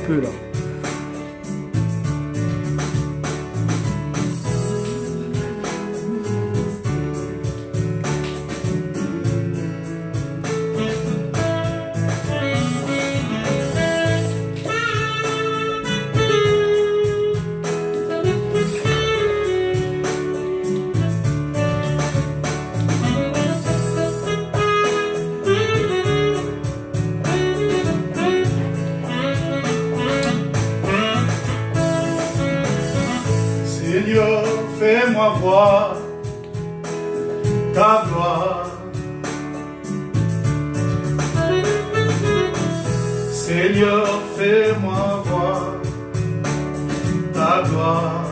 peu là. Seigneur, fais-moi voir ta gloire. Seigneur, fais-moi voir ta gloire.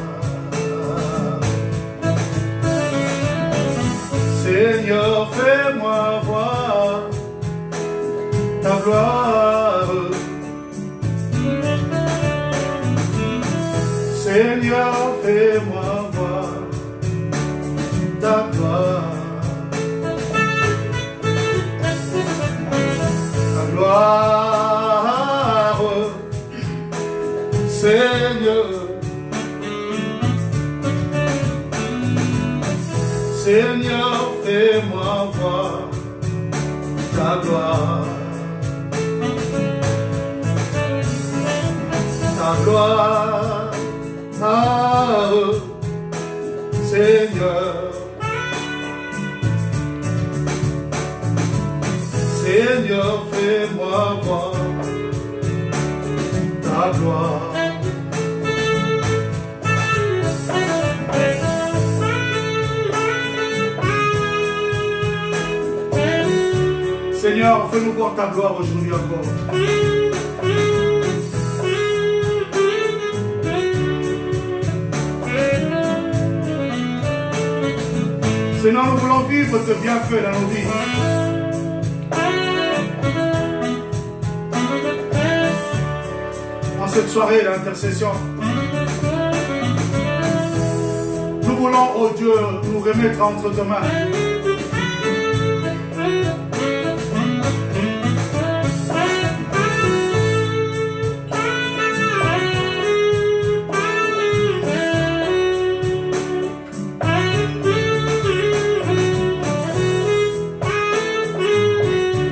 Seigneur, fais-moi voir ta gloire. Seigneur, fais-moi voir ta gloire. Ta gloire, Seigneur. Seigneur, fais-moi voir ta gloire. Ta gloire, Seigneur. Seigneur, fais-moi voir ta gloire. Seigneur, fais-nous voir ta gloire aujourd'hui encore. Seigneur, nous voulons vivre tes bienfaits dans nos vies. En cette soirée d'intercession, nous voulons, oh Dieu, nous remettre entre tes mains.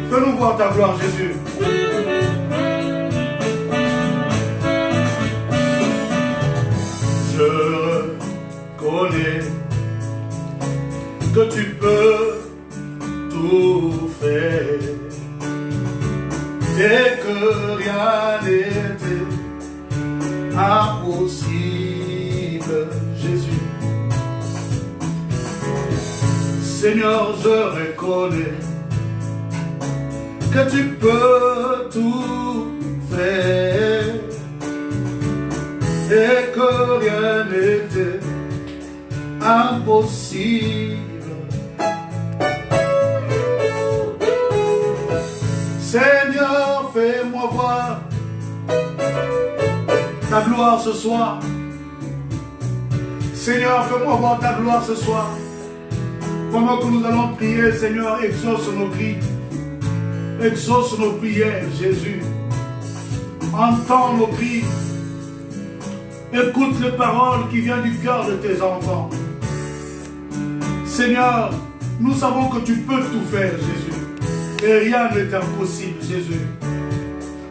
Fais-nous voir ta gloire, Jésus. Je connais que tu peux tout faire et que rien n'était impossible, Jésus. Seigneur, je reconnais que tu peux tout faire et que rien n'était impossible. Seigneur, fais-moi voir ta gloire ce soir. Seigneur, fais-moi voir ta gloire ce soir. Pendant que nous allons prier, Seigneur, exauce nos cris. Exauce nos prières, Jésus. Entends nos cris. Écoute les paroles qui viennent du cœur de tes enfants. Seigneur, nous savons que tu peux tout faire, Jésus. Et rien n'est impossible, Jésus.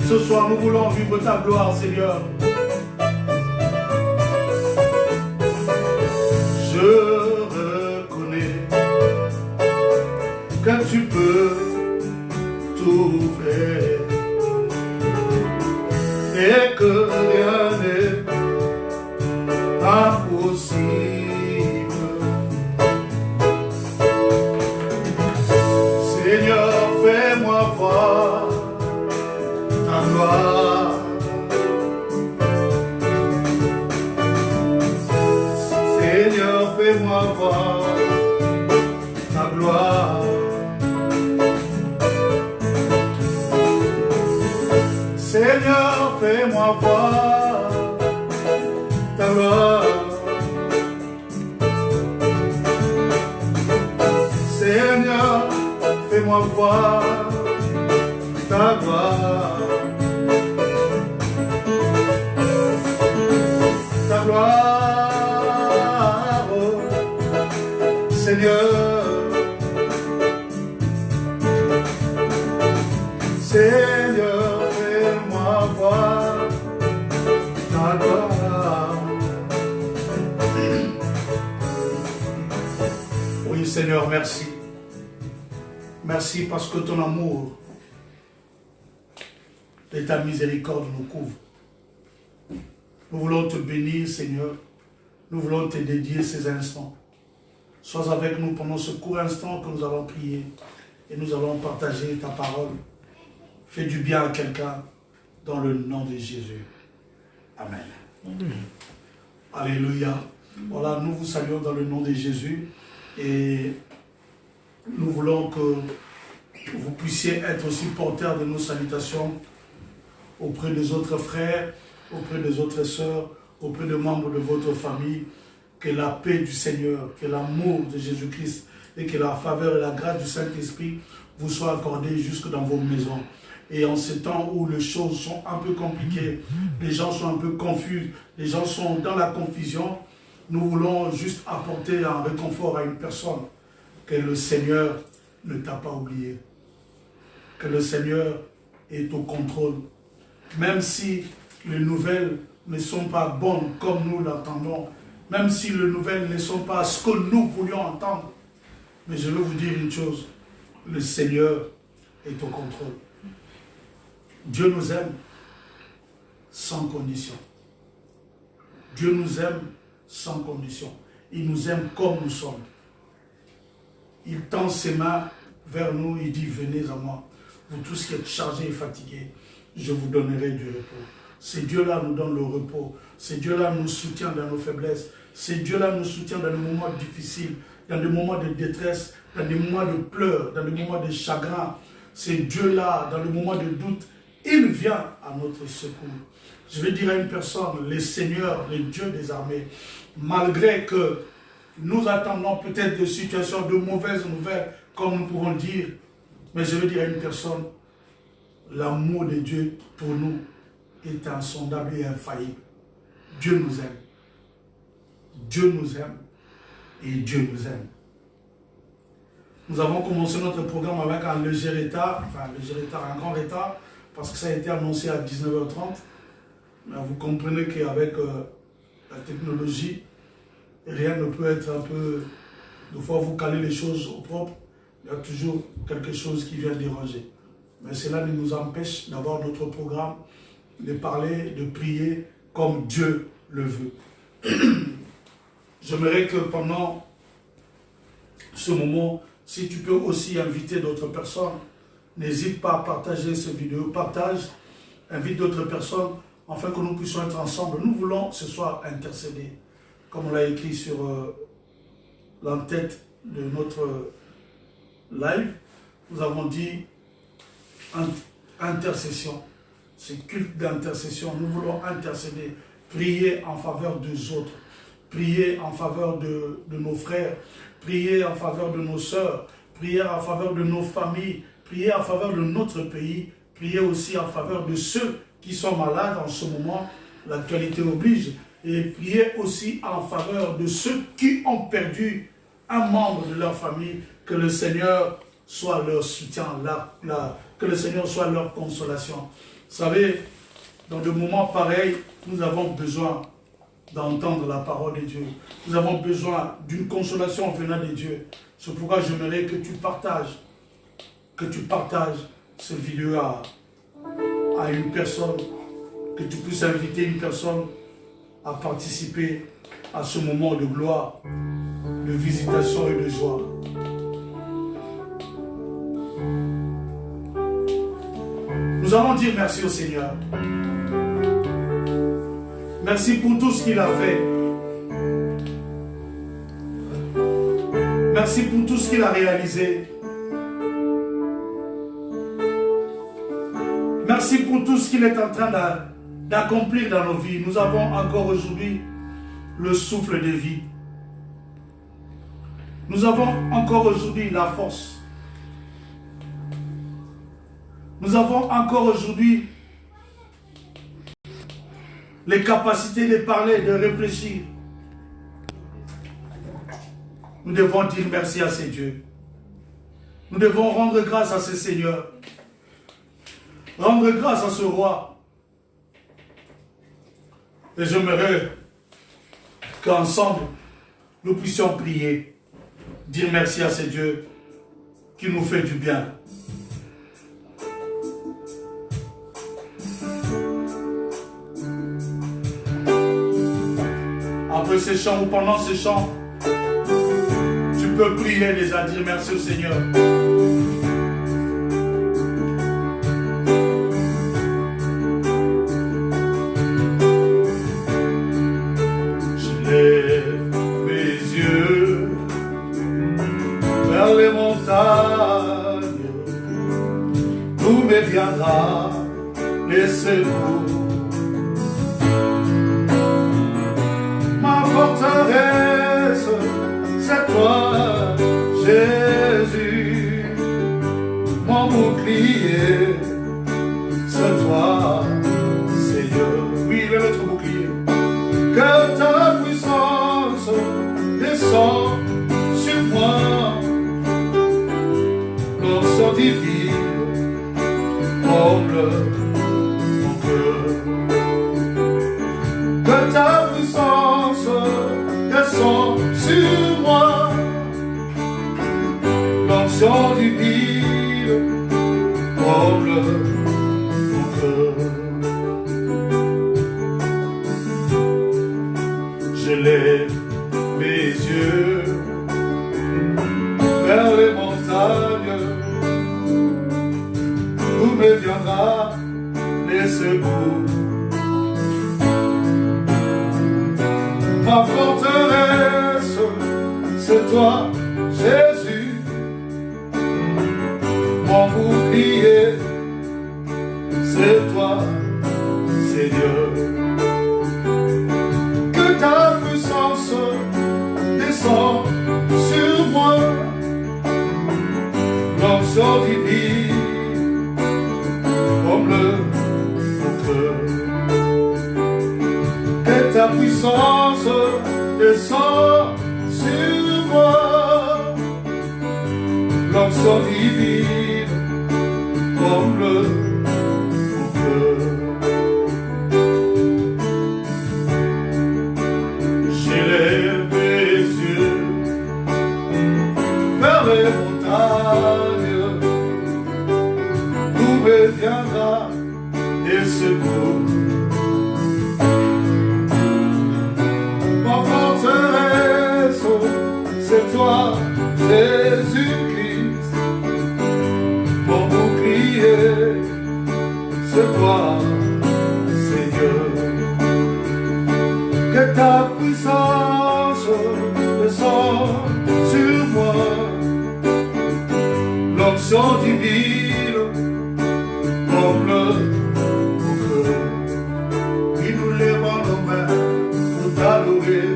Ce soir, nous voulons vivre ta gloire, Seigneur. Je reconnais que tu peux tout faire et que rien n'est impossible. Seigneur, fais-moi voir ta gloire. Seigneur, fais-moi voir ta gloire. Seigneur, fais-moi voir ta gloire. Seigneur, fais-moi voir ta gloire. Seigneur, Seigneur, fais-moi voir ta gloire. Oui, Seigneur, merci. Merci parce que ton amour et ta miséricorde nous couvrent. Nous voulons te bénir, Seigneur. Nous voulons te dédier ces instants. Sois avec nous pendant ce court instant que nous allons prier et nous allons partager ta parole. Fais du bien à quelqu'un dans le nom de Jésus. Amen. Alléluia. Voilà, nous vous saluons dans le nom de Jésus et nous voulons que vous puissiez être aussi porteurs de nos salutations auprès des autres frères, auprès des autres sœurs, auprès des membres de votre famille. Que la paix du Seigneur, que l'amour de Jésus-Christ et que la faveur et la grâce du Saint-Esprit vous soient accordées jusque dans vos maisons. Et en ces temps où les choses sont un peu compliquées, les gens sont un peu confus, les gens sont dans la confusion, nous voulons juste apporter un réconfort à une personne. Que le Seigneur ne t'a pas oublié. Que le Seigneur est au contrôle. Même si les nouvelles ne sont pas bonnes comme nous l'entendons, même si les nouvelles ne sont pas ce que nous voulions entendre. Mais je veux vous dire une chose, le Seigneur est au contrôle. Dieu nous aime sans condition. Dieu nous aime sans condition. Il nous aime comme nous sommes. Il tend ses mains vers nous, il dit, venez à moi. Vous tous qui êtes chargés et fatigués, je vous donnerai du repos. Ce Dieu-là nous donne le repos. Ce Dieu-là nous soutient dans nos faiblesses. Ce Dieu-là nous soutient dans des moments difficiles, dans des moments de détresse, dans des moments de pleurs, dans des moments de chagrin. Ce Dieu-là, dans les moments de doute, il vient à notre secours. Je vais dire à une personne, le Seigneur, le Dieu des armées, malgré que nous attendons peut-être des situations de mauvaises nouvelles, comme nous pouvons dire, mais je veux dire à une personne, l'amour de Dieu pour nous est insondable et infaillible. Dieu nous aime. Dieu nous aime et Dieu nous aime. Nous avons commencé notre programme avec un léger retard, un grand retard, parce que ça a été annoncé à 19h30. Mais vous comprenez qu'avec la technologie, rien ne peut être un peu... Des fois, vous calez les choses au propre, il y a toujours quelque chose qui vient déranger. Mais cela ne nous empêche d'avoir notre programme, de parler, de prier comme Dieu le veut. J'aimerais que pendant ce moment, si tu peux aussi inviter d'autres personnes, n'hésite pas à partager cette vidéo, invite d'autres personnes, afin que nous puissions être ensemble. Nous voulons ce soir intercéder, comme on l'a écrit sur l'entête de notre live. Nous avons dit intercession, c'est culte d'intercession. Nous voulons intercéder, prier en faveur des autres, prier en faveur de nos frères, prier en faveur de nos sœurs, prier en faveur de nos familles, prier en faveur de notre pays, prier aussi en faveur de ceux qui sont malades en ce moment, l'actualité oblige, et prier aussi en faveur de ceux qui ont perdu un membre de leur famille, que le Seigneur soit leur soutien, que le Seigneur soit leur consolation. Vous savez, dans des moments pareils, nous avons besoin d'entendre la parole de Dieu. Nous avons besoin d'une consolation venant de Dieu. C'est pourquoi j'aimerais que tu partages cette vidéo à une personne, que tu puisses inviter une personne à participer à ce moment de gloire, de visitation et de joie. Nous allons dire merci au Seigneur. Merci pour tout ce qu'il a fait. Merci pour tout ce qu'il a réalisé. Merci pour tout ce qu'il est en train d'accomplir dans nos vies. Nous avons encore aujourd'hui le souffle de vie. Nous avons encore aujourd'hui la force. Nous avons encore aujourd'hui les capacités de parler, de réfléchir. Nous devons dire merci à ces dieux. Nous devons rendre grâce à ce Seigneur. Rendre grâce à ce roi. Et j'aimerais qu'ensemble, nous puissions prier, dire merci à ce Dieu qui nous fait du bien. Après ces chants ou pendant ces chants, tu peux prier déjà, dire merci au Seigneur. Je lève mes yeux vers les montagnes, d'où me viendra les secours. Ma forteresse, c'est toi, Jésus. Mon bouclier, c'est toi, Seigneur. Oui, il est notre bouclier. Que ta puissance descend sur moi. L'onction divine comble mon cœur. Que ta puissance descend sur moi. L'onction divine comble mon cœur. Je lève mes yeux vers les montagnes, d'où me viendra les secours. Ma forteresse, c'est toi, Jésus. Mon bouclier, c'est toi, Seigneur. Que ta puissance descend sur moi. L'onction divine comble mon cœur. Que ta puissance descend sur moi. L'onction divine comble mon cœur. J'élève mes yeux vers les montagnes, d'où me viendra des secours. C'est toi, Jésus-Christ, mon bouclier, c'est toi, Seigneur. Que ta puissance descende sur moi. L'onction divine comble mon cœur. Et nous lèvons nos mains pour t'adorer.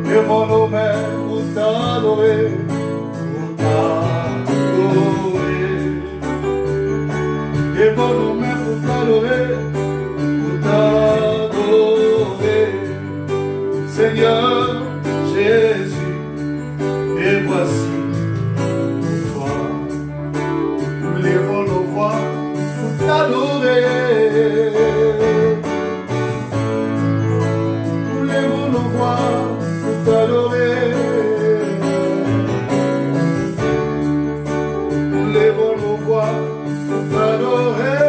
Lèvons nos mains pour t'adorer, pour t'adorer. Lèvons nos mains pour t'adorer, pour t'adorer. Seigneur Jésus, et voici toi. Nous lèvons nos voix pour t'adorer. Nous lèvons nos voix t'adorer. Nous lèvons nos voix pour t'adorer.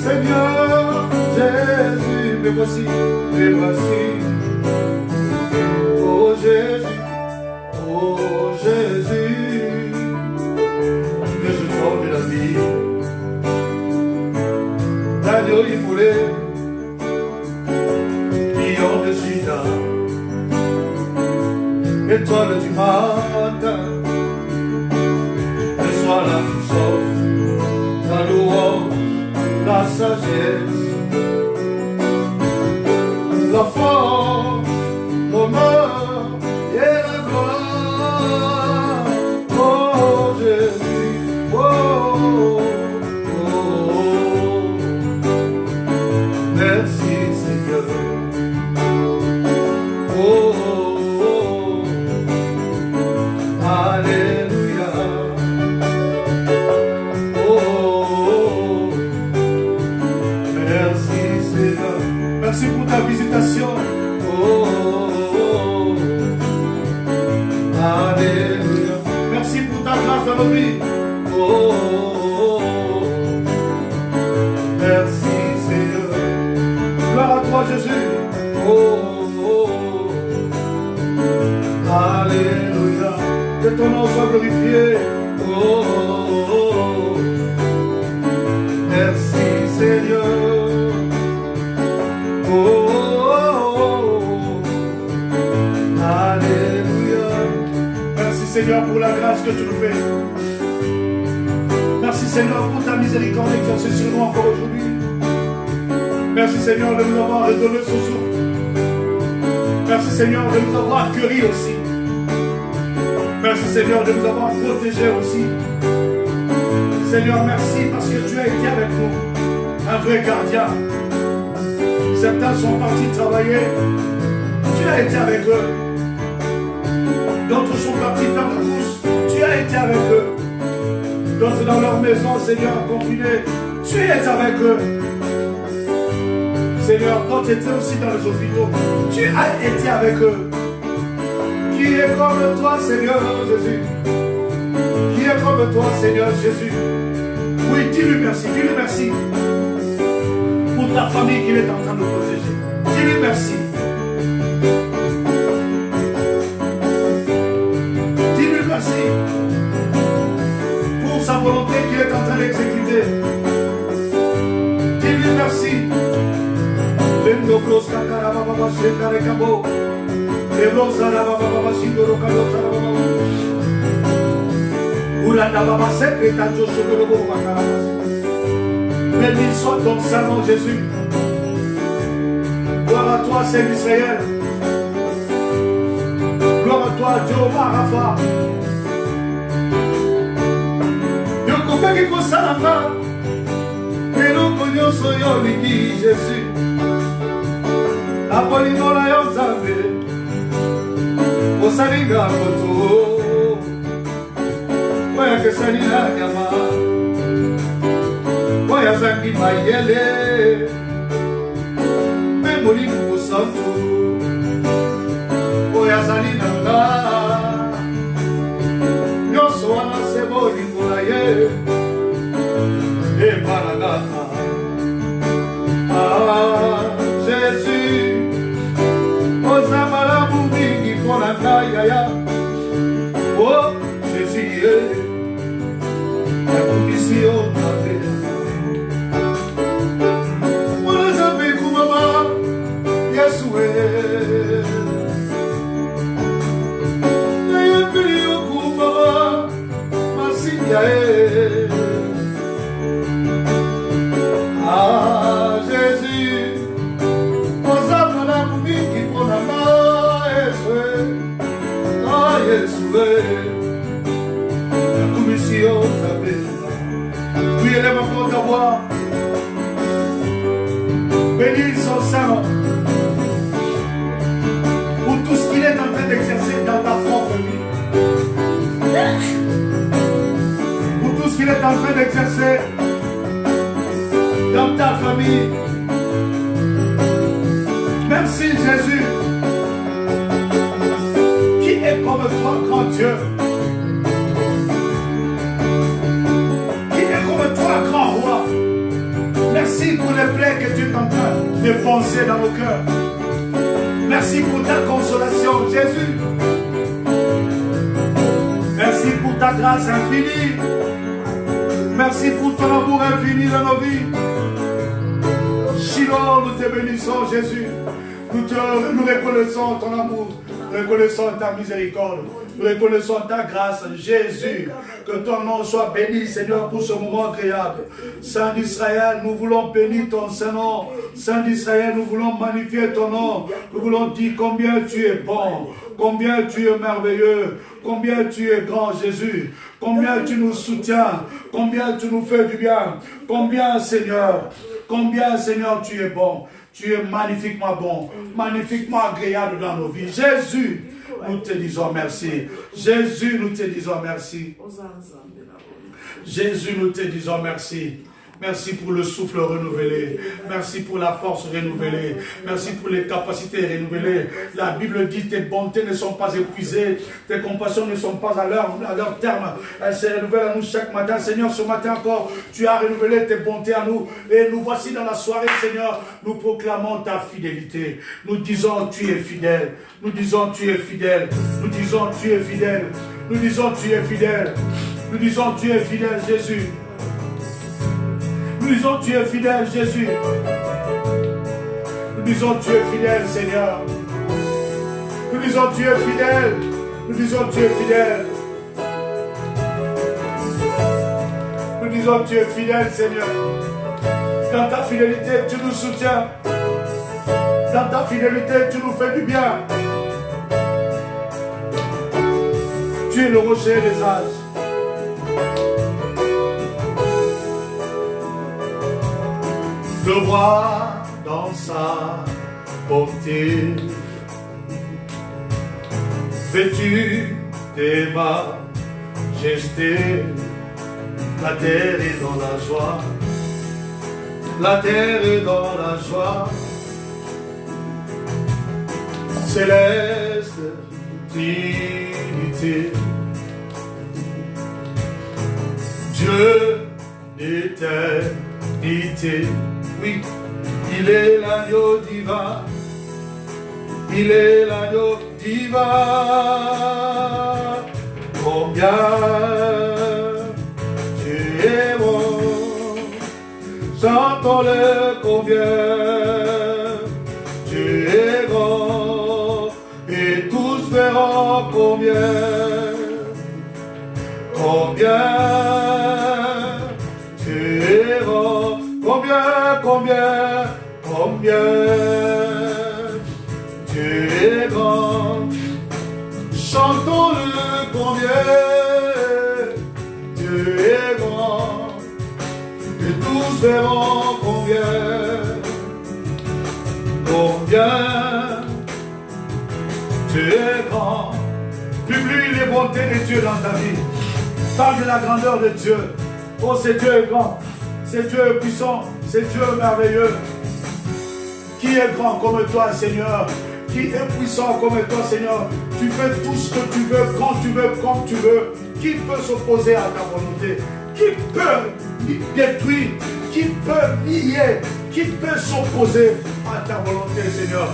Seigneur Jésus, me voici, me voici. Oh Jésus, oh Jésus, que je donne la vie. L'agneau immolé, de Juda, étoile du matin, le soir la puissance, la louange, la sagesse, la force, l'honneur et la gloire. Oh Jésus, oh, oh, oh. dans nos vies. Oh, oh, oh, oh. Merci Seigneur. Gloire à toi Jésus. Oh, oh, oh. Alléluia. Que ton nom soit glorifié. Oh, oh, oh. Merci Seigneur. Oh, oh, oh. Alléluia. Merci Seigneur pour la grâce que tu nous fais. Merci Seigneur pour ta miséricorde exercée sur nous encore aujourd'hui. Merci Seigneur de nous avoir redonné ce souffle. Merci Seigneur de nous avoir accueillis aussi. Merci Seigneur de nous avoir protégés aussi. Seigneur, merci parce que tu as été avec nous, un vrai gardien. Certains sont partis travailler, tu as été avec eux. D'autres sont partis faire des courses, tu as été avec eux. D'autres dans leur maison, Seigneur, confinés, tu es avec eux. Seigneur, d'autres étaient aussi dans les hôpitaux, tu as été avec eux. Qui est comme toi, Seigneur Jésus? Qui est comme toi, Seigneur Jésus? Oui, dis-lui merci pour ta famille qu'il est en train de protéger. Dis-lui merci. Dis-lui merci pour sa volonté qu'il est en train d'exécuter. Dis-lui merci. Béni soit ton Saint-Nom Jésus. Gloire à toi, Saint d'Israël. Gloire à toi, Jéhovah Rapha. Yokopeki kosalanga. Eloko nyonso yo lingi Jésus. Apolino na yo Nzambe. Osalinga moto. Oya kesali na nyama. Oya zangi mayele. Memoli musantu. Oya zali na nga. Nyonso wana sebo lingola ye. E paragata. Ah, Jésus. Oza malamu mingi pona kaya. Oh, Jésus. La commission t'appelle. Mon Nzambe kumama, Yeshua. Nayembeli yo kumama, Masiya. Ah, Jésus. Ozama na mumiki pona na Yeshua. Ah, Yeshua. La commission t'appelle. Oui, élève encore ta voix. Bénis son Saint pour tout ce qu'il est en train d'exercer dans ta propre vie. Pour tout ce qu'il est en train d'exercer dans ta famille. Merci Jésus. Qui est comme toi, grand Dieu? Grand roi, merci pour les plaies que tu es en train de penser dans nos cœurs. Merci pour ta consolation, Jésus. Merci pour ta grâce infinie. Merci pour ton amour infini dans nos vies. Shiloh, nous te bénissons, Jésus. Nous reconnaissons ton amour. Nous reconnaissons ta miséricorde. Nous reconnaissons ta grâce, Jésus. Que ton nom soit béni, Seigneur, pour ce moment agréable. Saint d'Israël, nous voulons bénir ton Saint-Nom. Saint d'Israël, nous voulons magnifier ton nom. Nous voulons dire combien tu es bon, combien tu es merveilleux, combien tu es grand, Jésus. Combien tu nous soutiens, combien tu nous fais du bien. Combien, Seigneur, tu es bon. Tu es magnifiquement bon, magnifiquement agréable dans nos vies. Jésus, nous te disons merci. Jésus, nous te disons merci. Jésus, nous te disons merci. Merci pour le souffle renouvelé. Merci pour la force renouvelée. Merci pour les capacités renouvelées. La Bible dit tes bontés ne sont pas épuisées. Tes compassions ne sont pas à leur terme. Elles se renouvellent à nous chaque matin. Seigneur, ce matin encore, tu as renouvelé tes bontés à nous. Et nous voici dans la soirée, Seigneur. Nous proclamons ta fidélité. Nous disons tu es fidèle. Nous disons tu es fidèle. Nous disons tu es fidèle. Nous disons tu es fidèle. Nous disons tu es fidèle, Jésus. Nous disons tu es fidèle, Jésus. Nous disons tu es fidèle, Seigneur. Nous disons tu es fidèle. Nous disons tu es fidèle. Nous disons tu es fidèle, Seigneur. Dans ta fidélité, tu nous soutiens. Dans ta fidélité, tu nous fais du bien. Tu es le rocher des âges. Le roi dans sa bonté, vêtu des majestés, la terre est dans la joie, la terre est dans la joie, céleste Trinité, Dieu d'éternité. Oui, il est l'agneau divin, il est l'agneau divin. Combien tu es bon, chantons-le combien tu es grand, et tous verront combien tu es bon. Combien tu es grand. Chantons-le combien tu es grand. Et tous verront combien tu es grand. Publie les bontés de Dieu dans ta vie. Parle de la grandeur de Dieu. Oh, c'est Dieu est grand. C'est Dieu puissant, c'est Dieu merveilleux. Qui est grand comme toi, Seigneur? Qui est puissant comme toi, Seigneur? Tu fais tout ce que tu veux, quand tu veux, comme tu veux. Qui peut s'opposer à ta volonté? Qui peut détruire? Qui peut nier? Qui peut s'opposer à ta volonté, Seigneur?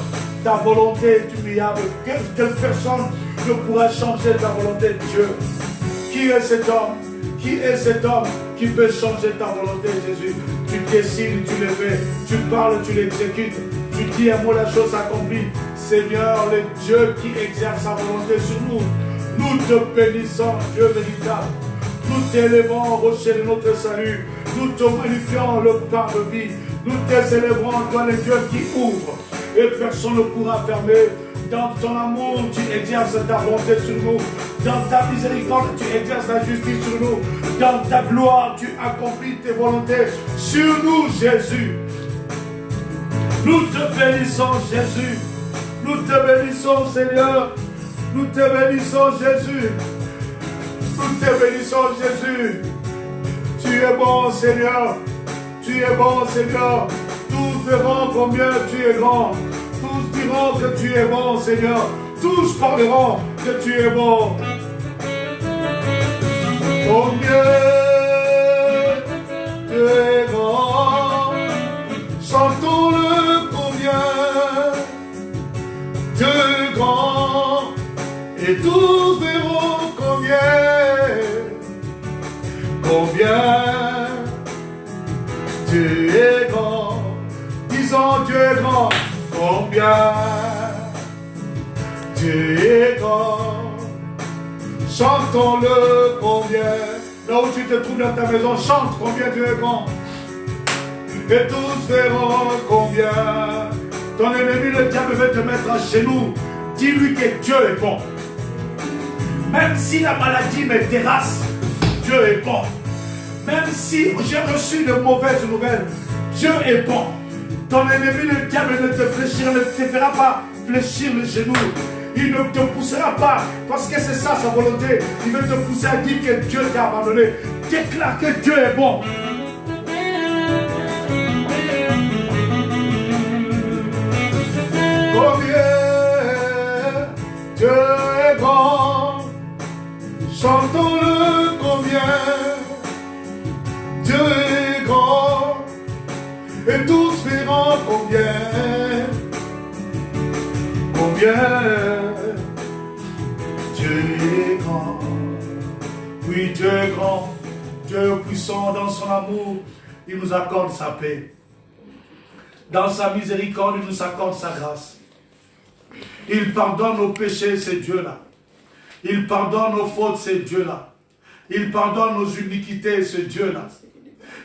Ta volonté est humiliable. Quelle personne ne pourra changer ta volonté, Dieu? Qui est cet homme? Qui est cet homme qui peut changer ta volonté, Jésus? Tu décides, tu le fais. Tu parles, tu l'exécutes. Tu dis un mot, la chose s'accomplit. Seigneur, le Dieu qui exerce sa volonté sur nous. Nous te bénissons, Dieu véritable. Nous t'élevons au rocher de notre salut. Nous te magnifions le pain de vie. Nous te célébrons, toi le Dieu qui ouvre. Et personne ne pourra fermer. Dans ton amour, tu exerces ta bonté sur nous. Dans ta miséricorde, tu exerces la justice sur nous. Dans ta gloire, tu accomplis tes volontés sur nous, Jésus. Nous te bénissons, Jésus. Nous te bénissons, Seigneur. Nous te bénissons, Jésus. Nous te bénissons, Jésus. Tu es bon, Seigneur. Tu es bon, Seigneur. Tous verront combien tu es grand. Tous diront que tu es bon, Seigneur. Tous parleront que tu es bon. Combien tu es grand. Chantons-le combien tu es grand. Et tous verront combien tu es grand. Disons Dieu est grand. Combien tu es grand. Chantons-le combien. Là où tu te trouves dans ta maison, chante combien Dieu est grand. Et tous verront combien. Ton ennemi, le diable, veut te mettre à genoux. Dis-lui que Dieu est bon. Même si la maladie me terrasse, Dieu est bon. Même si j'ai reçu de mauvaises nouvelles, Dieu est bon. Ton ennemi, le diable, ne te fera pas fléchir le genou. Il ne te poussera pas, parce que c'est ça sa volonté. Il veut te pousser à dire que Dieu t'a abandonné. Déclare que Dieu est bon. Chantons-le combien Dieu est grand, et tous verront combien Dieu est grand. Oui, Dieu est grand, Dieu est puissant dans son amour, il nous accorde sa paix. Dans sa miséricorde, il nous accorde sa grâce. Il pardonne nos péchés, c'est Dieu-là. Il pardonne nos fautes, c'est Dieu-là. Il pardonne nos iniquités, c'est Dieu-là.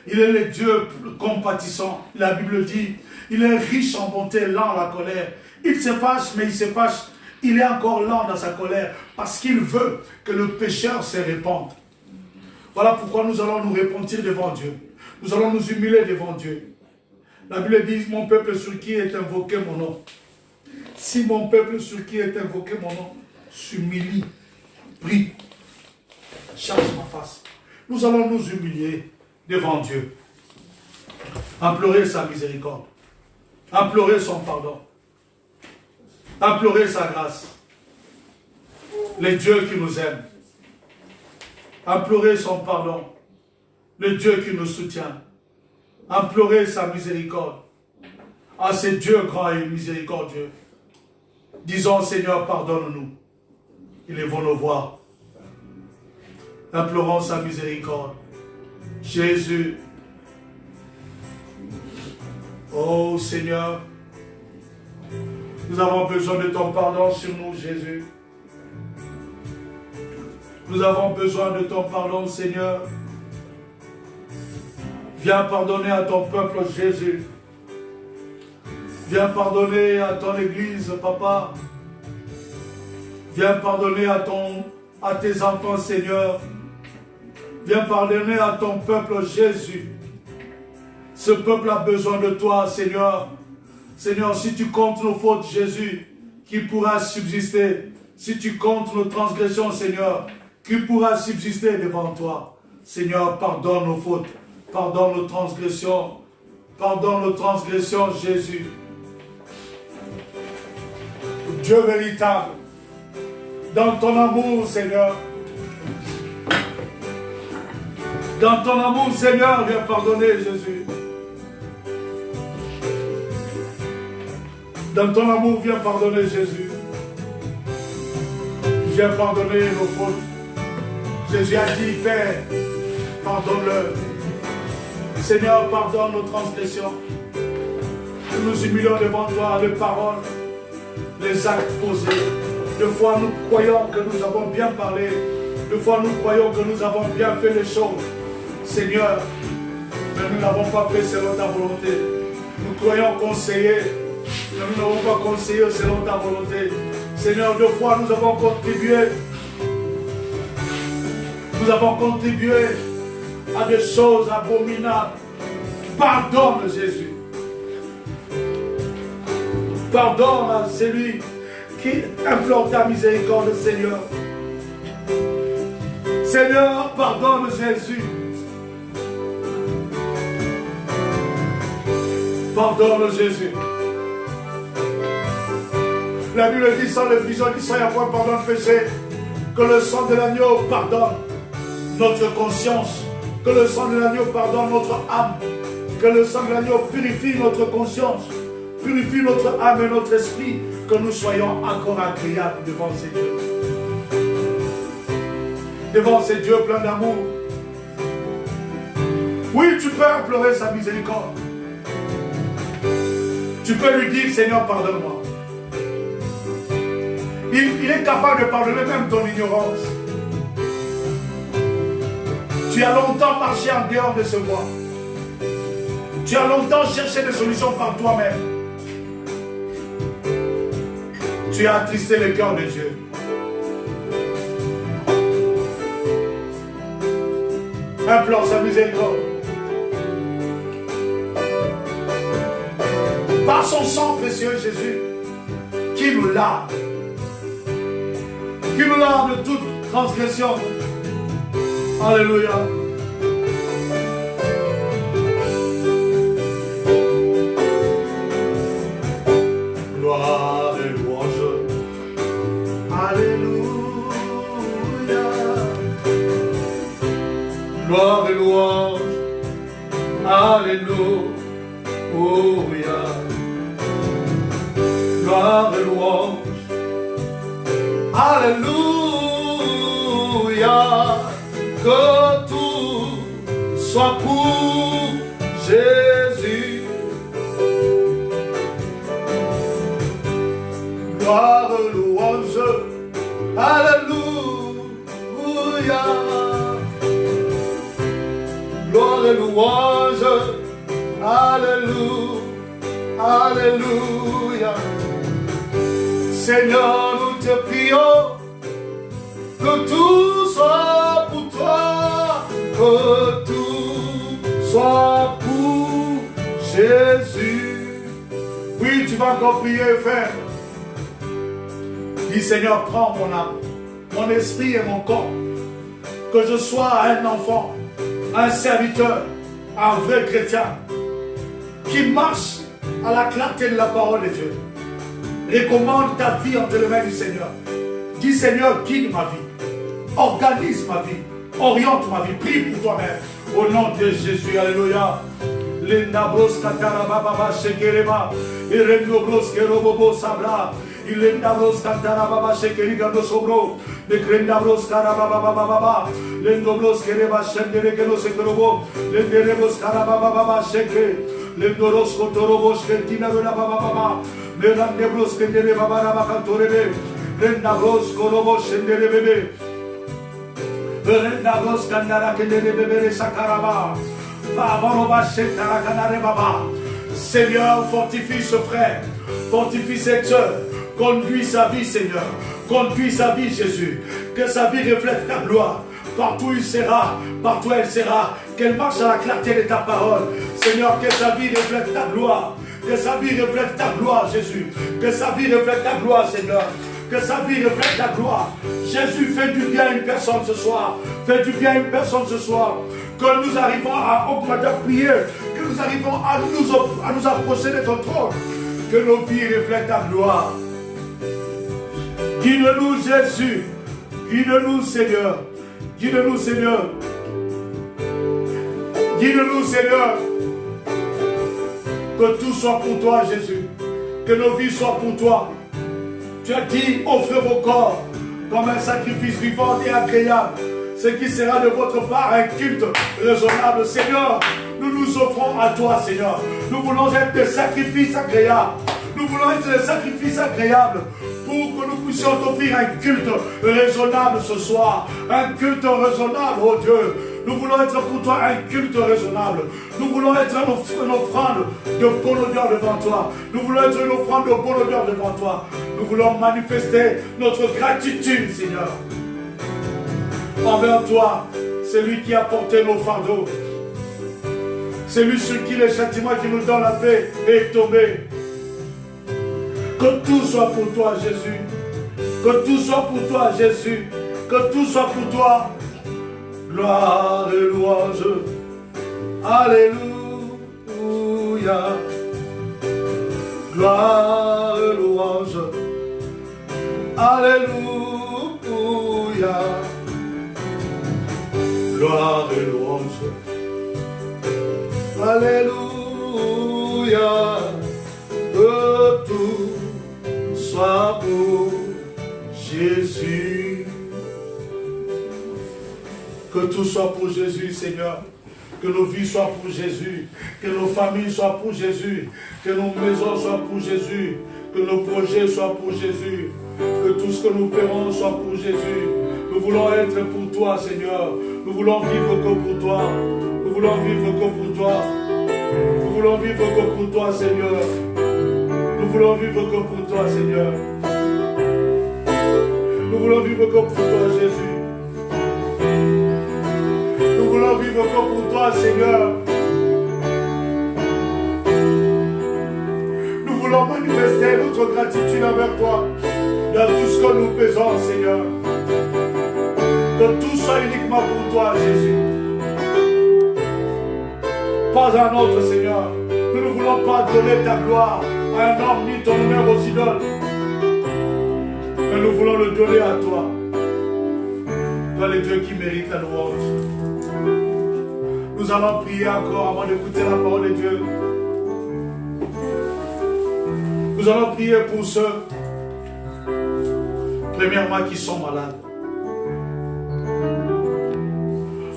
Il est le Dieu compatissant. La Bible dit, il est riche en bonté, lent à la colère. Il se fâche, mais il se fâche. Il est encore lent dans sa colère parce qu'il veut que le pécheur se répande. Voilà pourquoi nous allons nous repentir devant Dieu. Nous allons nous humilier devant Dieu. La Bible dit, mon peuple sur qui est invoqué mon nom. Si mon peuple sur qui est invoqué mon nom s'humilie, prie, cherche ma face. Nous allons nous humilier devant Dieu. Implorer sa miséricorde. Implorer son pardon. Implorer sa grâce. Le Dieu qui nous aime. Implorer son pardon. Le Dieu qui nous soutient. Implorer sa miséricorde. Ah, c'est Dieu grand et miséricordieux. Disons, Seigneur, pardonne-nous. Il est bon de voir. Implorons sa miséricorde. Jésus. Oh Seigneur, nous avons besoin de ton pardon sur nous, Jésus. Nous avons besoin de ton pardon, Seigneur. Viens pardonner à ton peuple, Jésus. Viens pardonner à ton Église, Papa. Viens pardonner à tes enfants, Seigneur. Viens pardonner à ton peuple, Jésus. Ce peuple a besoin de toi, Seigneur. Seigneur, si tu comptes nos fautes, Jésus, qui pourra subsister? Si tu comptes nos transgressions, Seigneur, qui pourra subsister devant toi? Seigneur, pardonne nos fautes. Pardonne nos transgressions. Pardonne nos transgressions, Jésus. Dieu véritable, dans ton amour, Seigneur. Dans ton amour, Seigneur, viens pardonner, Jésus. Dans ton amour, viens pardonner, Jésus. Viens pardonner nos fautes. Jésus a dit, Père, pardonne-le. Seigneur, pardonne nos transgressions. Nous nous humilions devant toi, les paroles, les actes posés. Deux fois, nous croyons que nous avons bien parlé. Deux fois, nous croyons que nous avons bien fait les choses. Seigneur, mais nous n'avons pas fait selon ta volonté. Nous croyons conseiller, mais nous n'avons pas conseillé selon ta volonté. Seigneur, deux fois, nous avons contribué. Nous avons contribué à des choses abominables. Pardonne, Jésus. Pardonne à celui qui implore ta miséricorde, Seigneur. Seigneur, pardonne, Jésus. Pardonne, Jésus. La Bible dit sans le vision du sang, il n'y a point pardon de péché. Que le sang de l'agneau pardonne notre conscience. Que le sang de l'agneau pardonne notre âme. Que le sang de l'agneau purifie notre conscience. Purifie notre âme et notre esprit. Que nous soyons encore agréables devant ces dieux. Devant ces dieux pleins d'amour. Oui, tu peux implorer sa miséricorde. Tu peux lui dire, Seigneur, pardonne-moi. Il est capable de pardonner même ton ignorance. Tu as longtemps marché en dehors de ce voie. Tu as longtemps cherché des solutions par toi-même. Tu as attristé le cœur de Dieu. Implore sa miséricorde. Par son sang précieux, Jésus, qui nous lave. Qui nous lave de toute transgression. Alléluia. Gloire et louange. Alléluia. gloire et louange. Alléluia. Gloire et louange. Alléluia. Que tout soit pour Jésus. Gloire et louange. Alléluia. Gloire et louange. Alléluia. Alléluia. Seigneur, nous te prions que tout soit pour toi, que tout soit pour Jésus. Oui, tu vas encore prier, frère. Dis, Seigneur, prends mon âme, mon esprit et mon corps, que je sois un enfant, un serviteur, un vrai chrétien, qui marche à la clarté de la parole de Dieu. Recommande ta vie entre les mains du Seigneur. Dis, Seigneur, guide ma vie, organise ma vie, oriente ma vie, prie pour toi-même. Au nom de Jésus, alléluia. Linda bros katara baba shekereba, irendo bros kerobobo sabra, ilenda bros katara baba shekeriga do sobro, de krenda bros karaba baba baba, lendo bros kereba shendere kelo sekerobo, lendere bros karaba baba sheke, lendo ros kotorobo shkentina baba baba, lende bros kendere baba baba torebe, lenda bros korobo shendere bebe, lenda bros kandara kendere bebe sakaraba. Seigneur, fortifie ce frère, fortifie cette soeur, conduis sa vie, Seigneur, conduis sa vie, Jésus, que sa vie reflète ta gloire, partout il sera, partout elle sera, qu'elle marche à la clarté de ta parole, Seigneur, que sa vie reflète ta gloire, que sa vie reflète ta gloire, Jésus, que sa vie reflète ta gloire, Seigneur, que sa vie reflète ta gloire. Jésus, fais du bien à une personne ce soir, fais du bien à une personne ce soir. Que nous arrivons à augmenter, prier, que nous arrivons à nous approcher de ton trône, que nos vies reflètent ta gloire. Guide-nous, Jésus, guide-nous, Seigneur, guide-nous, Seigneur, guide-nous, Seigneur, que tout soit pour toi, Jésus, que nos vies soient pour toi. Tu as dit, offrez vos corps comme un sacrifice vivant et agréable, ce qui sera de votre part un culte raisonnable. Seigneur, nous nous offrons à toi, Seigneur. Nous voulons être des sacrifices agréables. Nous voulons être des sacrifices agréables pour que nous puissions t'offrir un culte raisonnable ce soir. Un culte raisonnable, oh Dieu. Nous voulons être pour toi un culte raisonnable. Nous voulons être une offrande de bonne odeur devant toi. Nous voulons être une offrande de bonne odeur devant toi. Nous voulons manifester notre gratitude, Seigneur, envers toi, celui qui a porté nos fardeaux, celui sur qui le châtiment qui nous donne la paix est tombé. Que tout soit pour toi, Jésus. Que tout soit pour toi, Jésus. Que tout soit pour toi. Gloire et louange. Alléluia. Gloire et louange. Alléluia. Gloire et louange. Alléluia. Que tout soit pour Jésus. Que tout soit pour Jésus, Seigneur. Que nos vies soient pour Jésus. Que nos familles soient pour Jésus. Que nos maisons soient pour Jésus. Que nos projets soient pour Jésus. Que tout ce que nous ferons soit pour Jésus. Nous voulons être pour toi, Seigneur. Nous voulons vivre que pour toi. Nous voulons vivre que pour toi. Nous voulons vivre que pour toi, Seigneur. Nous voulons vivre que pour toi, Seigneur. Nous voulons vivre que pour toi, Jésus. Nous voulons vivre que pour toi, Seigneur. Nous voulons manifester notre gratitude envers toi dans tout ce que nous faisons, Seigneur. Que tout soit uniquement pour toi, Jésus. Pas un autre, Seigneur. Nous ne voulons pas donner ta gloire à un homme ni ton honneur aux idoles. Mais nous voulons le donner à toi. Toi, le Dieu qui mérite la louange. Nous allons prier encore avant d'écouter la parole de Dieu. Nous allons prier pour ceux, premièrement, qui sont malades.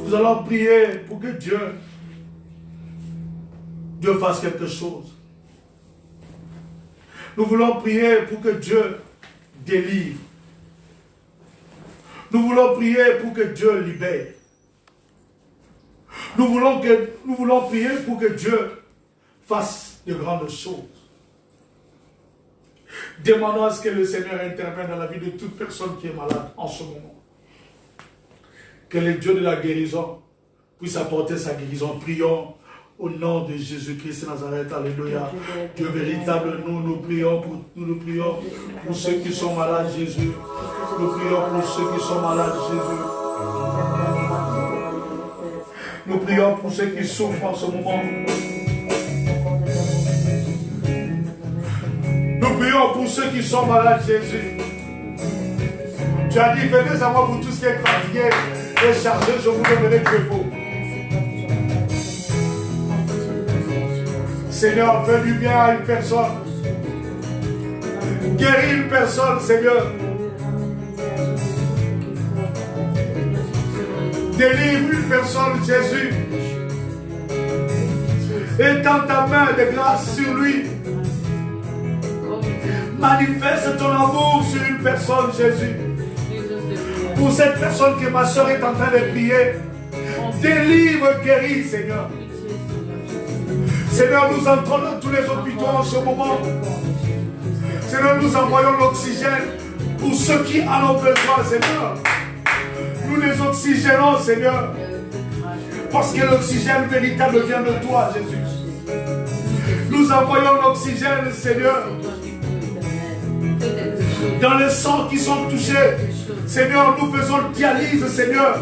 Nous allons prier pour que Dieu fasse quelque chose. Nous voulons prier pour que Dieu délivre. Nous voulons prier pour que Dieu libère. Nous voulons prier pour que Dieu fasse de grandes choses. Demandons à ce que le Seigneur intervienne dans la vie de toute personne qui est malade en ce moment. Que le Dieu de la guérison puisse apporter sa guérison. Prions au nom de Jésus-Christ de Nazareth. Alléluia. Dieu véritable, nous prions pour ceux qui sont malades, Jésus. Nous prions pour ceux qui sont malades, Jésus. Nous prions pour ceux qui souffrent en ce moment. Nous prions pour ceux qui sont malades, Jésus. Tu as dit, venez à moi vous tous qui êtes fatigués et chargés, je vous donnerai du repos. Seigneur, fais du bien à une personne. Guéris une personne, Seigneur. Délivre une personne, Jésus. Étends ta main de grâce sur lui. Manifeste ton amour sur une personne, Jésus. Pour cette personne que ma soeur est en train de prier, délivre, guéris, Seigneur. Seigneur, nous entrons dans tous les hôpitaux en ce moment. Seigneur, nous envoyons l'oxygène pour ceux qui en ont besoin, Seigneur. Nous les oxygénons, Seigneur. Parce que l'oxygène véritable vient de toi, Jésus. Nous envoyons l'oxygène, Seigneur, dans les sangs qui sont touchés. Seigneur, nous faisons dialyse, Seigneur.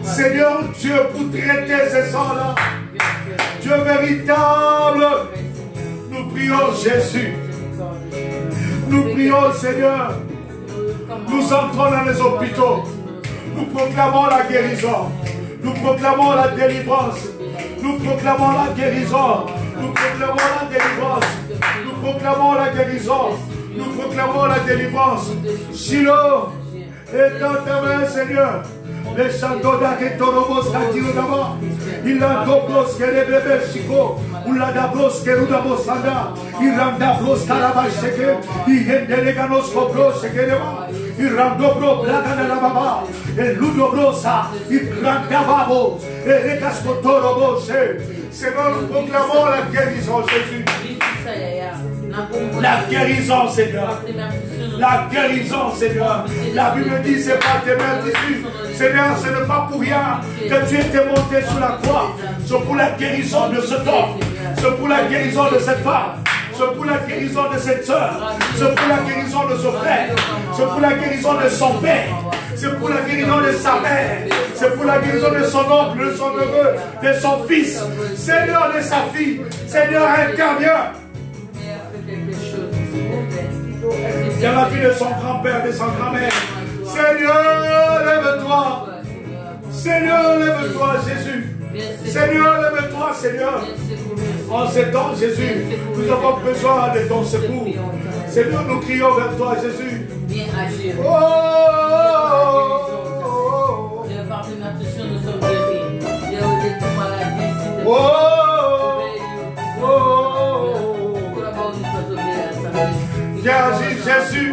Seigneur Dieu, pour traiter ces sangs-là. Dieu véritable, nous prions Jésus. Nous prions Seigneur. Nous entrons dans les hôpitaux. Nous proclamons la guérison. Nous proclamons la délivrance. Nous proclamons la guérison. Nous proclamons la délivrance. Nous proclamons la guérison. Nous proclamons la délivrance. Shiloh, étends ta main, Seigneur. Les chandoda que torobos katiro d'abord. Il a doblos que les bébés chico. Ou la dablos que rudabosanda. Il randablos carabacheke. Il yendereganos cobros que les il randobro blagana la baba. Et ludobrosa. Il randababo. Et recascotorobose. Seigneur, nous proclamons la guérison, Jésus. La guérison, Seigneur. La guérison, Seigneur. La Bible dit, c'est pas tes mains tissues. Seigneur, ce n'est pas pour rien que tu étais monté sur la croix. C'est pour la guérison de cet homme. C'est pour la guérison de cette femme. C'est pour la guérison de cette soeur. C'est pour la guérison de son frère. C'est pour la guérison de son père. C'est pour la guérison de sa mère. C'est pour la guérison de son oncle, de son neveu, de son fils. Seigneur, de sa fille. Seigneur, interviens. Dans la vie de son grand-père, de son grand-mère. Seigneur, lève-toi. Seigneur, lève-toi, Jésus. Seigneur, lève-toi, Seigneur. En ces temps, Jésus, nous avons besoin de ton secours. Seigneur, nous crions vers toi, Jésus. Viens agir. Oh, nous sommes guéris. Il y a eu des maladies. Viens agir, Jésus.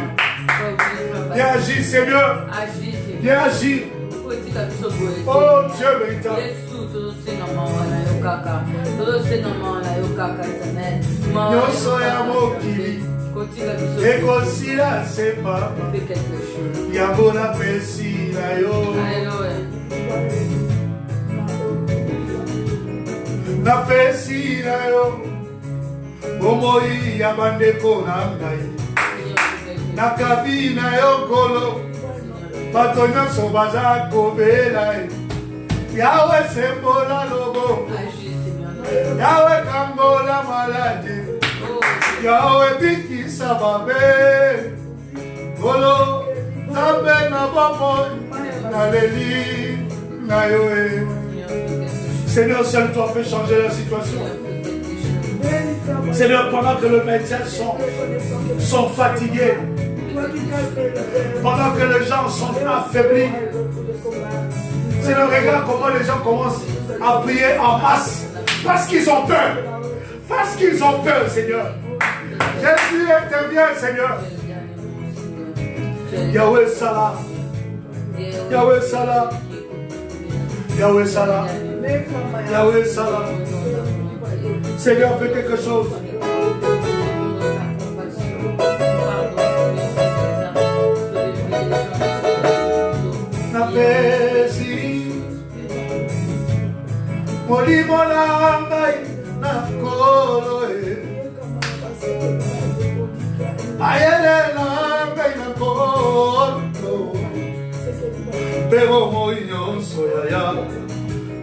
Viens agir, Seigneur. Viens agir. Oh Dieu véritable. Nyonso ya mokili ekosila se papa yango napesi na yo napesi na yo bomoi ya bandeko na ngai nakabi na yo kolo bato nyonso baza kobela yawe sembola lobo yawe kambola maladi yawe bikisa babe kolo tabe na bomo naleli na yo Seigneur, seul toi peux changer la situation. Seigneur, pendant que les médecins sont fatigués, pendant que les gens sont affaiblis, Seigneur, regarde comment les gens commencent à prier en masse parce qu'ils ont peur. Parce qu'ils ont peur, Seigneur. Jésus intervient, Seigneur. Yahweh Salah. Yahweh Salah. Yahweh Salah. Yahweh Salah. Seigneur, fais quelque chose. Napesi Molimo Langai Nakolo Ayele Langai Nakolo Pero Moinho Soyaya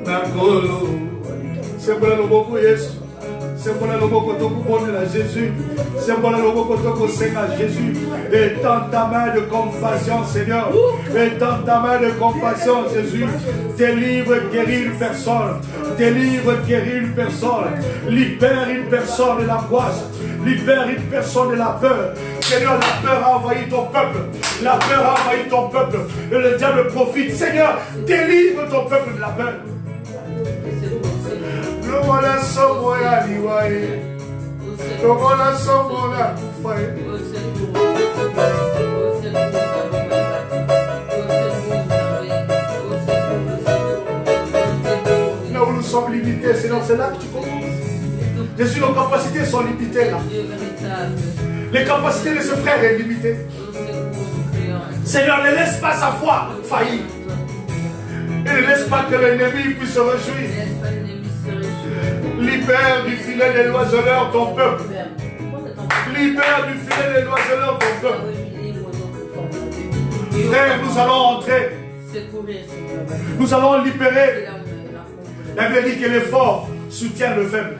Nakolo. C'est pour le beaucoup Yesu. C'est pour le beaucoup de Jésus. C'est pour le beaucoup de Seigneur Jésus. Étends ta main de compassion, Seigneur. Étends ta main de compassion, Jésus. Délivre, guéris une personne. Délivre, guéris une personne. Libère une personne de l'angoisse. Libère une personne de la peur. Seigneur, la peur a envahi ton peuple. La peur a envahi ton peuple. Et le diable profite. Seigneur, délivre ton peuple de la peur. Lomola somo ya liwae. Lomola somo la kufae. Là où nous sommes limités, Seigneur, c'est là que tu commences. Jésus, nos capacités sont limitées là. Les capacités de ce frère est limitée. Seigneur, ne laisse pas sa foi faillir. Et ne laisse pas que l'ennemi puisse se réjouir. Libère du filet des oiseleurs ton peuple. Libère du filet des oiseleurs ton peuple. Frère, nous allons entrer. Nous allons libérer. La Bible dit que l'effort soutient le faible.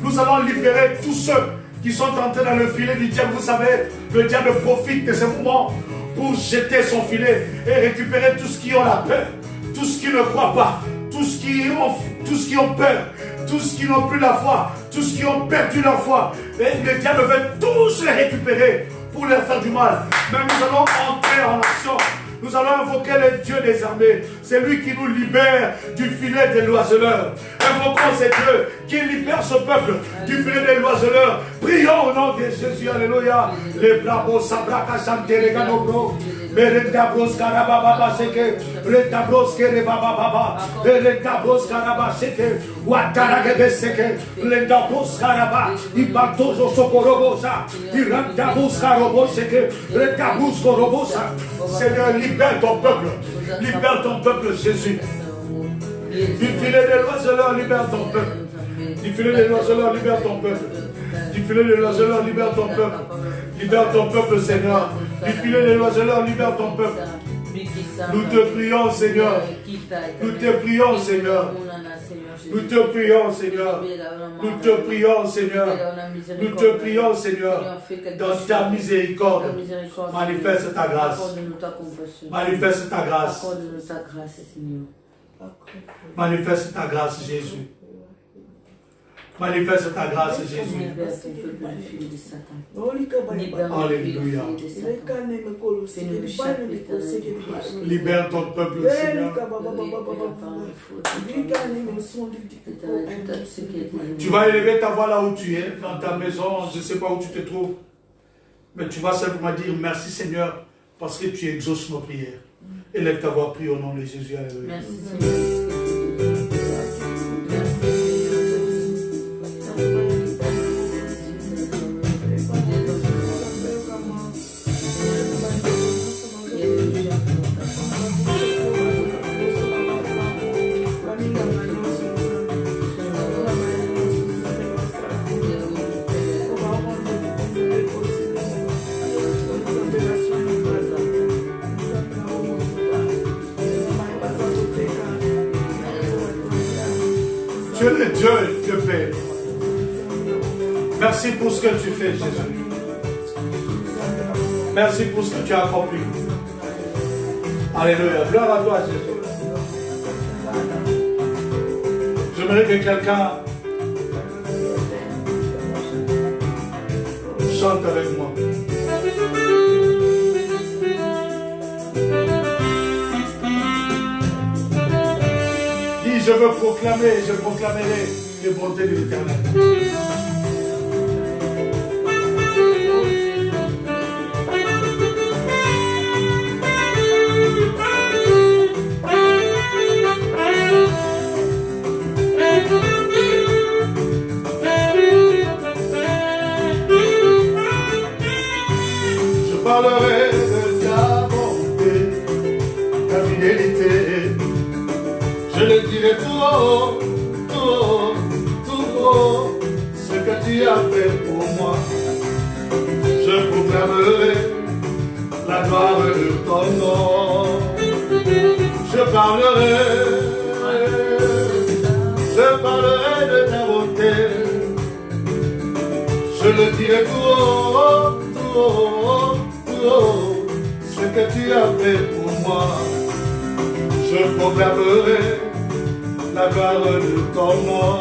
Nous allons libérer tous ceux qui sont entrés dans le filet du diable. Vous savez, le diable profite de ce moment pour jeter son filet et récupérer tous ceux qui ont la peur, tous ceux qui ne croient pas, tous ceux qui ont peur, tous ceux qui n'ont plus la foi, tous ceux qui ont perdu la foi. Et le diable veut tous les récupérer pour leur faire du mal. Mais nous allons entrer en action. Nous allons invoquer le Dieu des armées. C'est lui qui nous libère du filet des oiseleurs. Invoquons ce Dieu qui libère ce peuple du filet des oiseleurs. Prions au nom de Jésus. Alléluia. Les bravos sabraka chante les ganobro. Les dabros karababa seke. Les dabros kerebaba baba. Les dabros karaba seke. Wataragebe seke. Les dabros karaba. Ibatozo sokorobosa. Irandabos karobo seke. Les dabros korobosa. Seigneur, libère ton peuple. Libère ton peuple, Jésus. Du filet des oiseleurs, libère ton peuple. Du filet des oiseleurs, libère ton peuple. Du filet des oiseleurs, libère ton peuple. Libère ton peuple, Seigneur. Du filet des oiseleurs, libère ton peuple. Nous te prions, Seigneur. Nous te prions, Seigneur. Nous te prions, Seigneur. Nous te prions, Seigneur. Nous te prions, Seigneur. Dans ta miséricorde, manifeste ta grâce. Manifeste ta grâce. Manifeste ta grâce, Jésus. Manifeste ta grâce, Jésus. Alléluia. Libère ton peuple, Seigneur. Tu vas élever ta voix là où tu es, dans ta maison, je ne sais pas où tu te trouves. Mais tu vas simplement dire merci, Seigneur, parce que tu exauces nos prières. Élève ta voix, prie au nom de Jésus. Alléluia. Merci, Seigneur. Tu es le Dieu de paix. Merci pour ce que tu fais, Jésus. Merci pour ce que tu as accompli. Alléluia. Gloire à toi, Jésus. Je J'aimerais que quelqu'un chante avec moi. Dis, je veux proclamer, je proclamerai les bontés de l'Éternel. Je parlerai de ta bonté, ta fidélité. Je le dirai tout haut, tout haut, tout haut, ce que tu as fait pour moi. Je proclamerai la gloire de ton nom. Je parlerai de ta bonté. Je le dirai tout haut, tout haut, tout haut, ce que tu as fait pour moi. Je proclamerai la gloire de ton nom.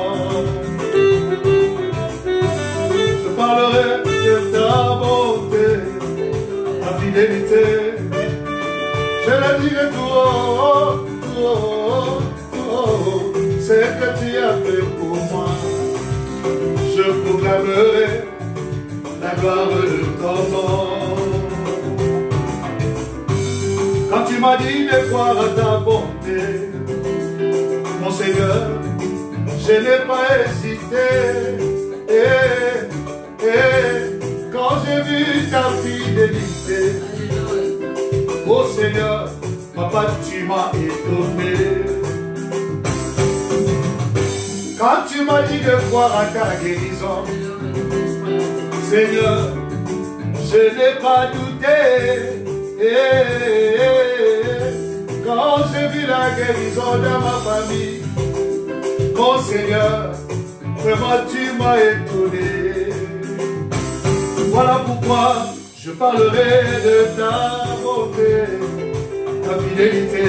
Je parlerai de ta bonté, ta fidélité. Je le dirai tout haut, tout haut, tout haut, ce que tu as fait pour moi. Je proclamerai la gloire de ton nom. Quand tu m'as dit de croire à ta bonté, mon Seigneur, je n'ai pas hésité. Quand j'ai vu ta fidélité, oh Seigneur, papa, tu m'as étonné. Quand tu m'as dit de croire à ta guérison, Seigneur, je n'ai pas douté. Quand j'ai vu la guérison dans ma famille, mon Seigneur, vraiment tu m'as étonné. Voilà pourquoi je parlerai de ta bonté, ta fidélité,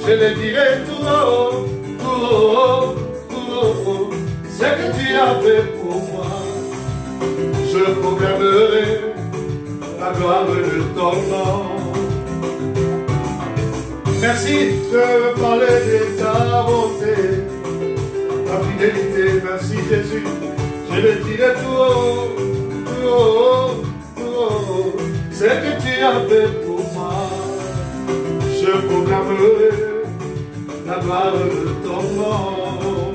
je le dirai tout haut, tout haut, tout haut, ce que tu as fait pour moi. Je proclamerai la gloire de ton nom. Merci de parler de ta bonté, ta fidélité. Merci Jésus. Je le dirai tout haut, tout haut, tout haut, ce que tu as fait pour moi. Je proclamerai la gloire de ton nom.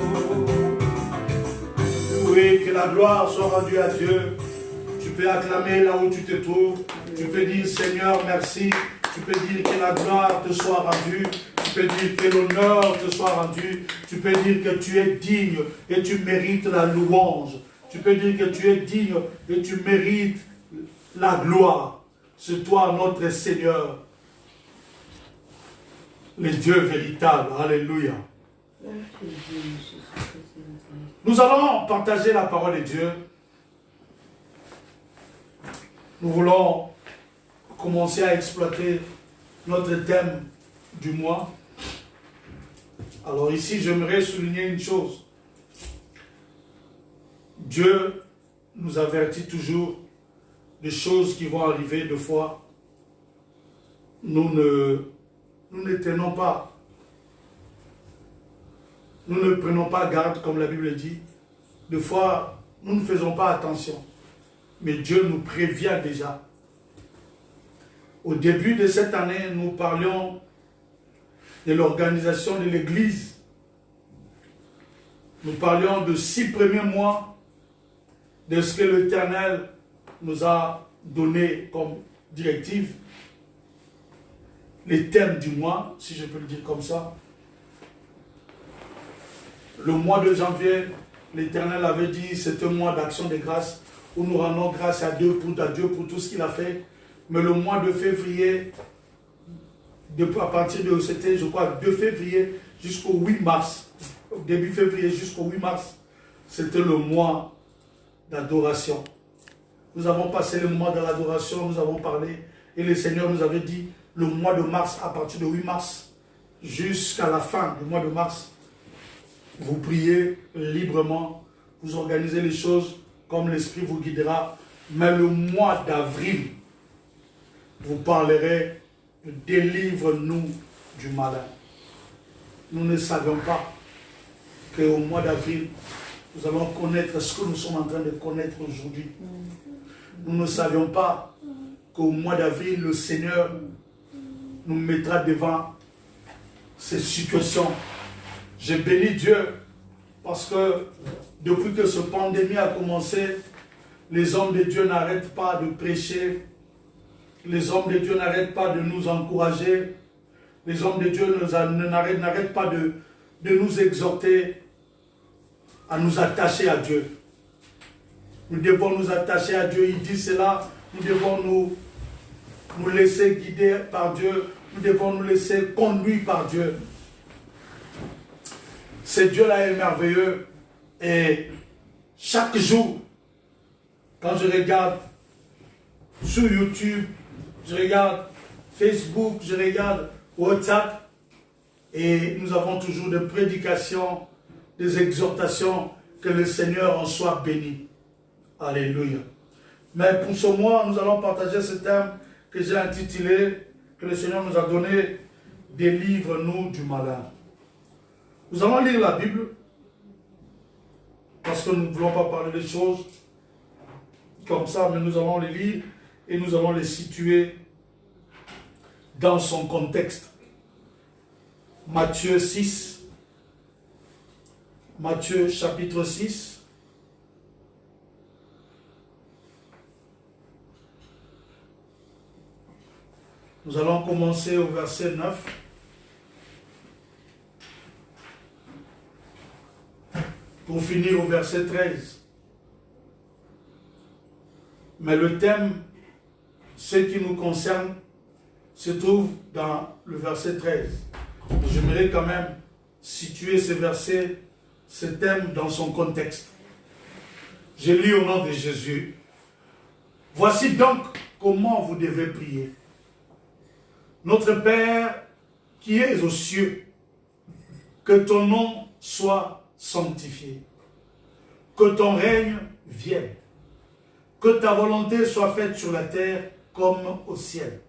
Oui, que la gloire soit rendue à Dieu. Tu peux acclamer là où tu te trouves. Tu peux dire Seigneur merci. Tu peux dire que la gloire te soit rendue. Tu peux dire que l'honneur te soit rendu. Tu peux dire que tu es digne et tu mérites la louange. Tu peux dire que tu es digne et tu mérites la gloire. C'est toi notre Seigneur. Le Dieu véritable. Alléluia. Nous allons partager la parole de Dieu. Nous voulons commencer à exploiter notre thème du mois. Alors ici, j'aimerais souligner une chose. Dieu nous avertit toujours des choses qui vont arriver deux fois. Nous ne tenons pas. Nous ne prenons pas garde, comme la Bible dit. Des fois, nous ne faisons pas attention. Mais Dieu nous prévient déjà. Au début de cette année, nous parlions de l'organisation de l'Église. Nous parlions de 6 premiers mois de ce que l'Éternel nous a donné comme directive. Les thèmes du mois, si je peux le dire comme ça. Le mois de janvier, l'Éternel avait dit, c'est un mois d'action de grâce, où nous rendons grâce à Dieu pour tout ce qu'il a fait. Mais le mois de février, à partir de, c'était je crois 2 février jusqu'au 8 mars, début février jusqu'au 8 mars, c'était le mois d'adoration. Nous avons passé le mois de l'adoration, nous avons parlé, et le Seigneur nous avait dit, le mois de mars, à partir de 8 mars, jusqu'à la fin du mois de mars, vous priez librement, vous organisez les choses comme l'Esprit vous guidera. Mais le mois d'avril, vous parlerez de délivre-nous du malin. Nous ne savions pas qu'au mois d'avril, nous allons connaître ce que nous sommes en train de connaître aujourd'hui. Nous ne savions pas qu'au mois d'avril, le Seigneur nous mettra devant ces situations. J'ai béni Dieu parce que depuis que cette pandémie a commencé, les hommes de Dieu n'arrêtent pas de prêcher. Les hommes de Dieu n'arrêtent pas de nous encourager. Les hommes de Dieu n'arrêtent pas de nous exhorter à nous attacher à Dieu. Nous devons nous attacher à Dieu. Il dit cela. Nous devons nous laisser guider par Dieu. Nous devons nous laisser conduire par Dieu. Ce Dieu-là est merveilleux. Et chaque jour, quand je regarde sur YouTube, je regarde Facebook, je regarde WhatsApp, et nous avons toujours des prédications, des exhortations, que le Seigneur en soit béni. Alléluia. Mais pour ce mois, nous allons partager ce thème que j'ai intitulé, que le Seigneur nous a donné, délivre-nous du malin. Nous allons lire la Bible, parce que nous ne voulons pas parler des choses comme ça, mais nous allons les lire et nous allons les situer dans son contexte. Matthieu 6, Matthieu chapitre 6. Nous allons commencer au verset 9. Pour finir au verset 13. Mais le thème, ce qui nous concerne, se trouve dans le verset 13. J'aimerais quand même situer ce verset, ce thème dans son contexte. Je lis au nom de Jésus. Voici donc comment vous devez prier. Notre Père qui es aux cieux, que ton nom soit sanctifié, que ton règne vienne, que ta volonté soit faite sur la terre comme au ciel.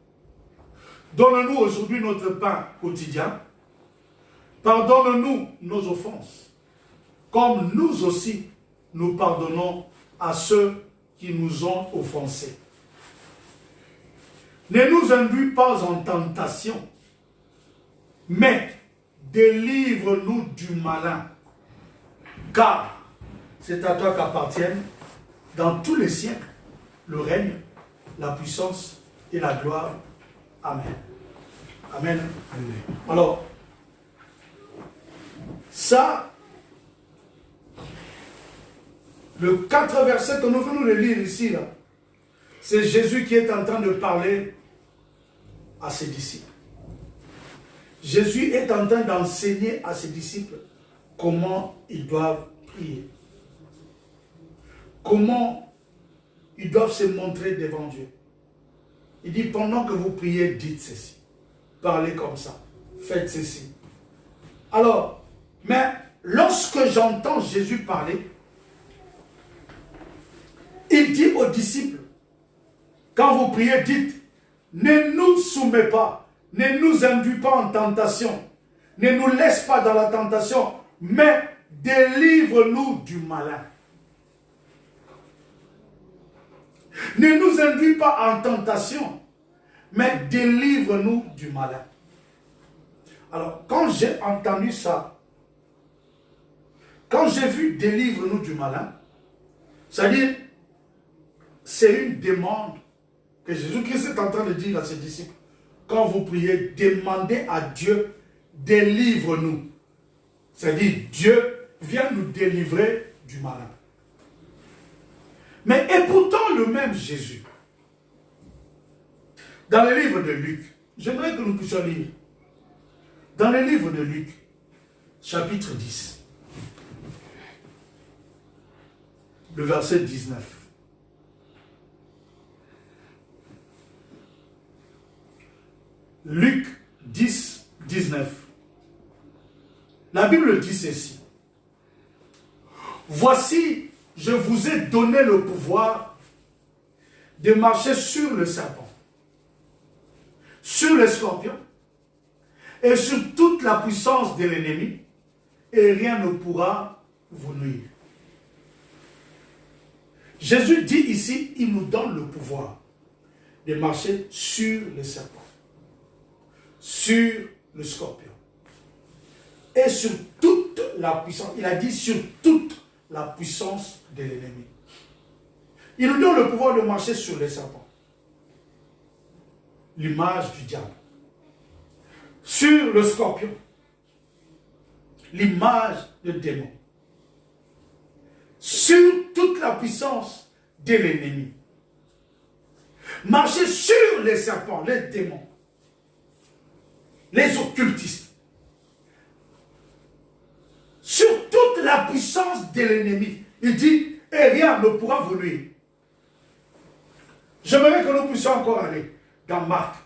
Donne-nous aujourd'hui notre pain quotidien. Pardonne-nous nos offenses, comme nous aussi nous pardonnons à ceux qui nous ont offensés. Ne nous induis pas en tentation, mais délivre-nous du malin. Car c'est à toi qu'appartiennent dans tous les siècles le règne, la puissance et la gloire. Amen. Amen. Alors, ça, le 4 versets que nous venons de lire ici, là, c'est Jésus qui est en train de parler à ses disciples. Jésus est en train d'enseigner à ses disciples comment ils doivent prier. Comment ils doivent se montrer devant Dieu. Il dit, pendant que vous priez, dites ceci. Parlez comme ça. Faites ceci. Alors, mais lorsque j'entends Jésus parler, il dit aux disciples, quand vous priez, dites, ne nous soumets pas, ne nous induis pas en tentation, ne nous laisse pas dans la tentation, mais délivre-nous du malin. Ne nous induis pas en tentation, mais délivre-nous du malin. Alors, quand j'ai entendu ça, quand j'ai vu délivre-nous du malin, c'est-à-dire, c'est une demande que Jésus-Christ est en train de dire à ses disciples. Quand vous priez, demandez à Dieu, délivre-nous. C'est-à-dire, Dieu vient nous délivrer du malin. Mais et pourtant le même Jésus, dans le livre de Luc, j'aimerais que nous puissions lire, dans le livre de Luc, chapitre 10, le verset 19. Luc 10, 19. La Bible dit ceci. voici, je vous ai donné le pouvoir de marcher sur le serpent, sur les scorpions et sur toute la puissance de l'ennemi, et rien ne pourra vous nuire. Jésus dit ici, il nous donne le pouvoir de marcher sur les serpents, sur le scorpion et sur toute la puissance. Il a dit sur toute la puissance de l'ennemi. Il nous donne le pouvoir de marcher sur les serpents, l'image du diable, sur le scorpion, l'image du démon, sur toute la puissance de l'ennemi. Marcher sur les serpents, les démons, les occultistes, sur toute la puissance de l'ennemi. Il dit, et rien ne pourra vous nuire. J'aimerais que nous puissions encore aller dans Marc.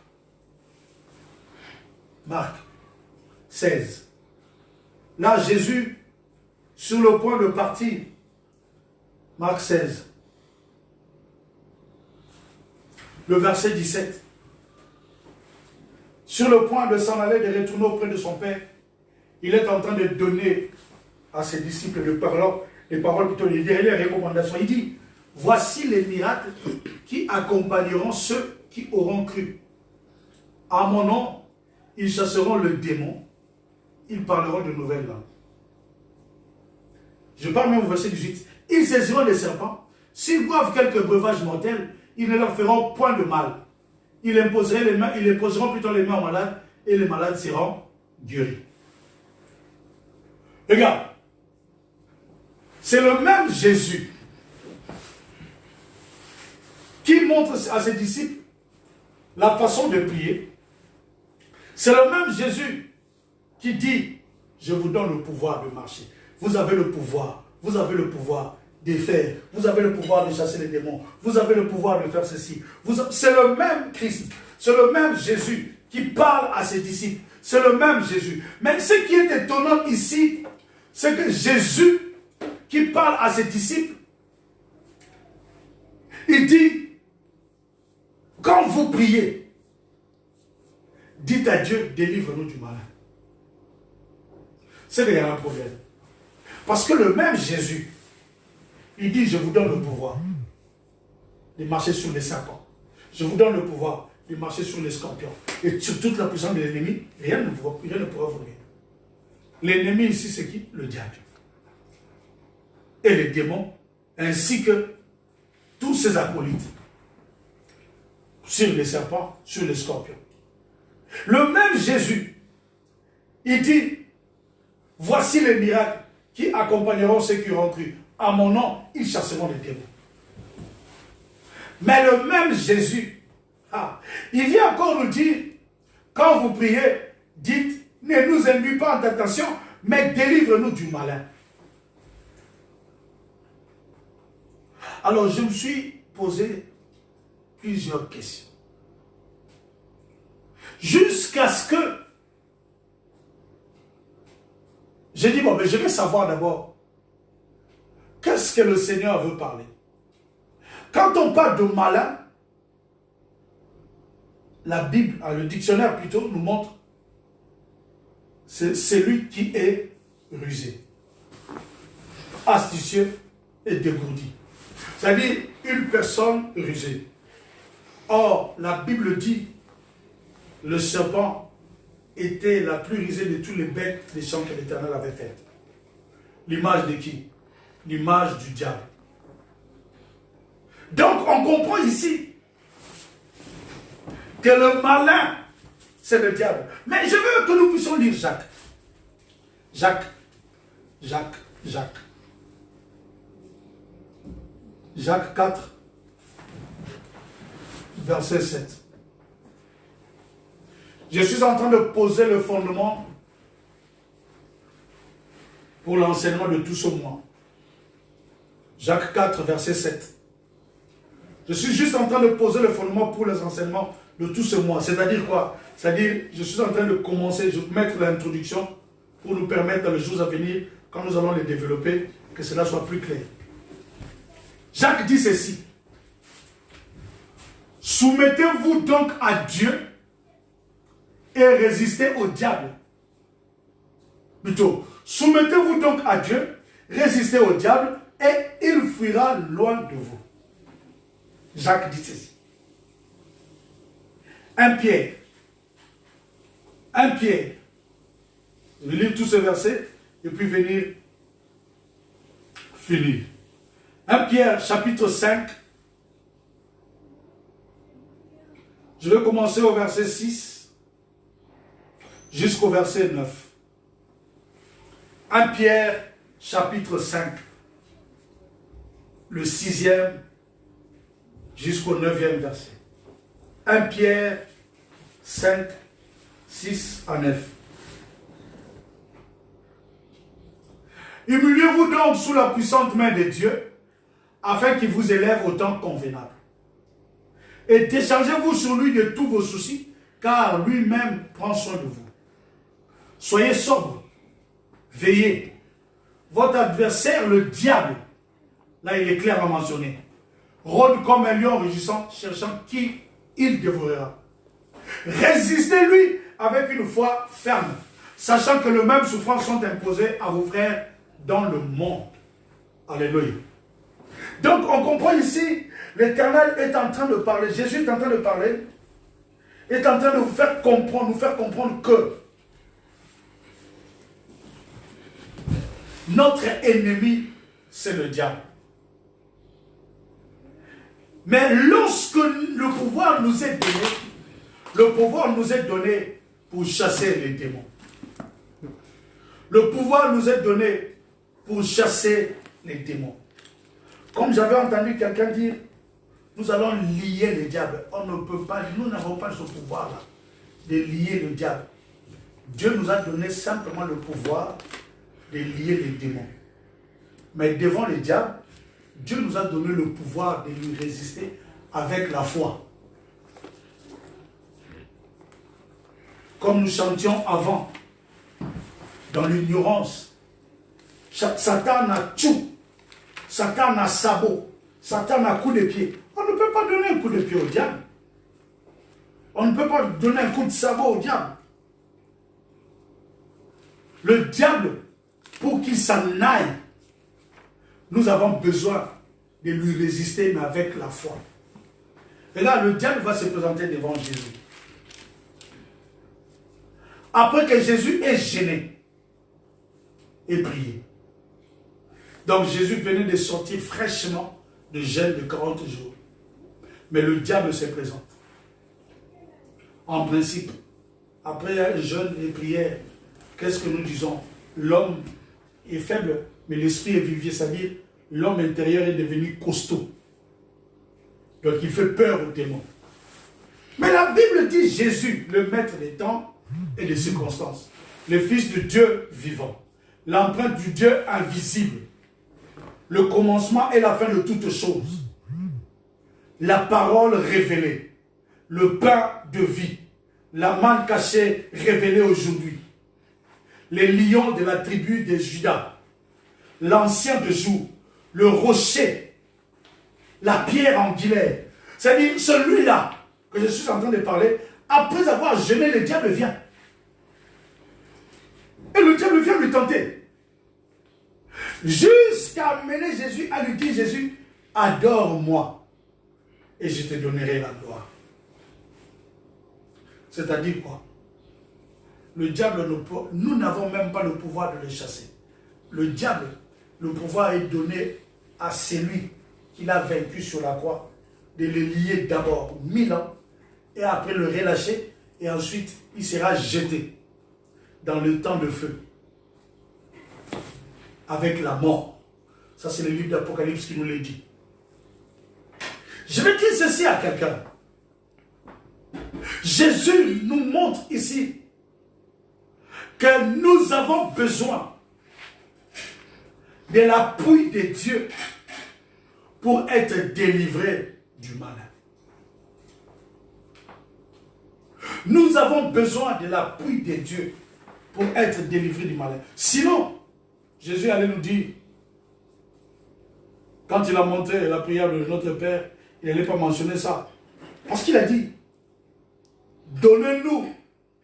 Marc 16. Là, Jésus, sur le point de partir, Marc 16, le verset 17. Sur le point de s'en aller, de retourner auprès de son Père, il est en train de donner à ses disciples les paroles plutôt, les dernières recommandations. Il dit, voici les miracles qui accompagneront ceux qui auront cru. À mon nom, ils chasseront le démon, ils parleront de nouvelles langues. Je parle même au verset 18. Ils saisiront des serpents. S'ils boivent quelques breuvages mortels, ils ne leur feront point de mal. Ils imposeront plutôt les mains aux malades et les malades seront guéris. Regarde, c'est le même Jésus qui montre à ses disciples la façon de prier. C'est le même Jésus qui dit, je vous donne le pouvoir de marcher. Vous avez le pouvoir de faire, vous avez le pouvoir de chasser les démons, vous avez le pouvoir de faire ceci. C'est le même Christ, c'est le même Jésus qui parle à ses disciples. C'est le même Jésus. Mais ce qui est étonnant ici, c'est que Jésus qui parle à ses disciples, il dit, quand vous priez, dites à Dieu, délivre-nous du malin. C'est qu'il y a un problème. Parce que le même Jésus, il dit, je vous donne le pouvoir de marcher sur les serpents. Je vous donne le pouvoir de marcher sur les scorpions. Et sur toute la puissance de l'ennemi, rien ne pourra vous nuire. L'ennemi ici, c'est qui? Le diable. Et les démons, ainsi que tous ses acolytes. Sur les serpents, sur les scorpions. Le même Jésus, il dit, voici les miracles qui accompagneront ceux qui auront cru. À mon nom, ils chasseront les démons. Mais le même Jésus, il vient encore nous dire, quand vous priez, dites, ne nous induis pas en tentation, mais délivre-nous du malin. Alors je me suis posé plusieurs questions. Jusqu'à ce que j'ai dit, bon, mais je vais savoir d'abord qu'est-ce que le Seigneur veut parler. Quand on parle de malin, la Bible, le dictionnaire plutôt, nous montre c'est celui qui est rusé, astucieux et dégourdi. C'est-à-dire une personne rusée. Or, la Bible dit, le serpent était la plus rusée de tous les bêtes des champs que l'Éternel avait fait. L'image de qui? L'image du diable. Donc, on comprend ici que le malin, c'est le diable. Mais je veux que nous puissions lire Jacques. Jacques 4, verset 7. Je suis en train de poser le fondement pour l'enseignement de tout ce mois. Jacques 4, verset 7. Je suis juste en train de poser le fondement pour les enseignements de tout ce mois. C'est-à-dire quoi? C'est-à-dire, je suis en train de commencer, je vais mettre l'introduction pour nous permettre dans les jours à venir, quand nous allons les développer, que cela soit plus clair. Jacques dit ceci. Soumettez-vous donc à Dieu et résistez au diable. Plutôt, soumettez-vous donc à Dieu, résistez au diable et il fuira loin de vous. Jacques dit ceci. 1 Pierre. 1 Pierre. Je vais lire tous ces versets et puis venir finir. 1 Pierre chapitre 5. Je vais commencer au verset 6 jusqu'au verset 9. 1 Pierre chapitre 5. Le 6e jusqu'au 9e verset. 1 Pierre 5, 6 à 9. Humiliez-vous donc sous la puissante main de Dieu, afin qu'il vous élève au temps convenable. Et déchargez-vous sur lui de tous vos soucis, car lui-même prend soin de vous. Soyez sobres, veillez. Votre adversaire, le diable, là il est clairement mentionné, rôde comme un lion rugissant, cherchant qui il dévorera. Résistez-lui avec une foi ferme, sachant que les mêmes souffrances sont imposées à vos frères dans le monde. Alléluia. Donc on comprend ici, l'Éternel est en train de parler, Jésus est en train de parler, est en train de vous faire comprendre, nous faire comprendre que notre ennemi, c'est le diable. Mais lorsque le pouvoir nous est donné, le pouvoir nous est donné pour chasser les démons. Le pouvoir nous est donné pour chasser les démons. Comme j'avais entendu quelqu'un dire, nous allons lier le diable. On ne peut pas, nous n'avons pas ce pouvoir-là de lier le diable. Dieu nous a donné simplement le pouvoir de lier les démons. Mais devant le diable, Dieu nous a donné le pouvoir de lui résister avec la foi. Comme nous chantions avant, dans l'ignorance, Satan a tout. Satan a sabot. Satan a coup de pied. On ne peut pas donner un coup de pied au diable. On ne peut pas donner un coup de sabot au diable. Le diable, pour qu'il s'en aille, nous avons besoin de lui résister, mais avec la foi. Et là, le diable va se présenter devant Jésus. Après que Jésus ait gêné et prié. Donc Jésus venait de sortir fraîchement de jeûne de 40 jours. Mais le diable se présente. En principe, après un jeûne et prière, qu'est-ce que nous disons? L'homme est faible, mais l'esprit est vivifié, c'est-à-dire l'homme intérieur est devenu costaud. Donc il fait peur aux démons. Mais la Bible dit Jésus, le maître des temps et des circonstances, le Fils de Dieu vivant, l'empreinte du Dieu invisible, le commencement et la fin de toutes choses, la parole révélée, le pain de vie, la manne cachée révélée aujourd'hui, les lions de la tribu de Juda, l'ancien de jour, le rocher, la pierre angulaire. C'est-à-dire celui-là que je suis en train de parler, après avoir jeûné, le diable vient. Et le diable vient lui tenter. Jusqu'à amener Jésus à lui dire, Jésus, adore-moi et je te donnerai la gloire. C'est-à-dire quoi? Le diable, nous n'avons même pas le pouvoir de le chasser. Le diable, le pouvoir est donné à celui qu'il a vaincu sur la croix, de le lier d'abord 1000 ans, et après le relâcher, et ensuite il sera jeté dans le temps de feu, avec la mort. Ça c'est le livre d'Apocalypse qui nous le dit. Je vais dire ceci à quelqu'un. Jésus nous montre ici que nous avons besoin de l'appui de Dieu pour être délivrés du mal. Nous avons besoin de l'appui de Dieu pour être délivré du malin. Sinon, Jésus allait nous dire, quand il a montré la prière de notre Père, il n'allait pas mentionner ça. Parce qu'il a dit, donnez-nous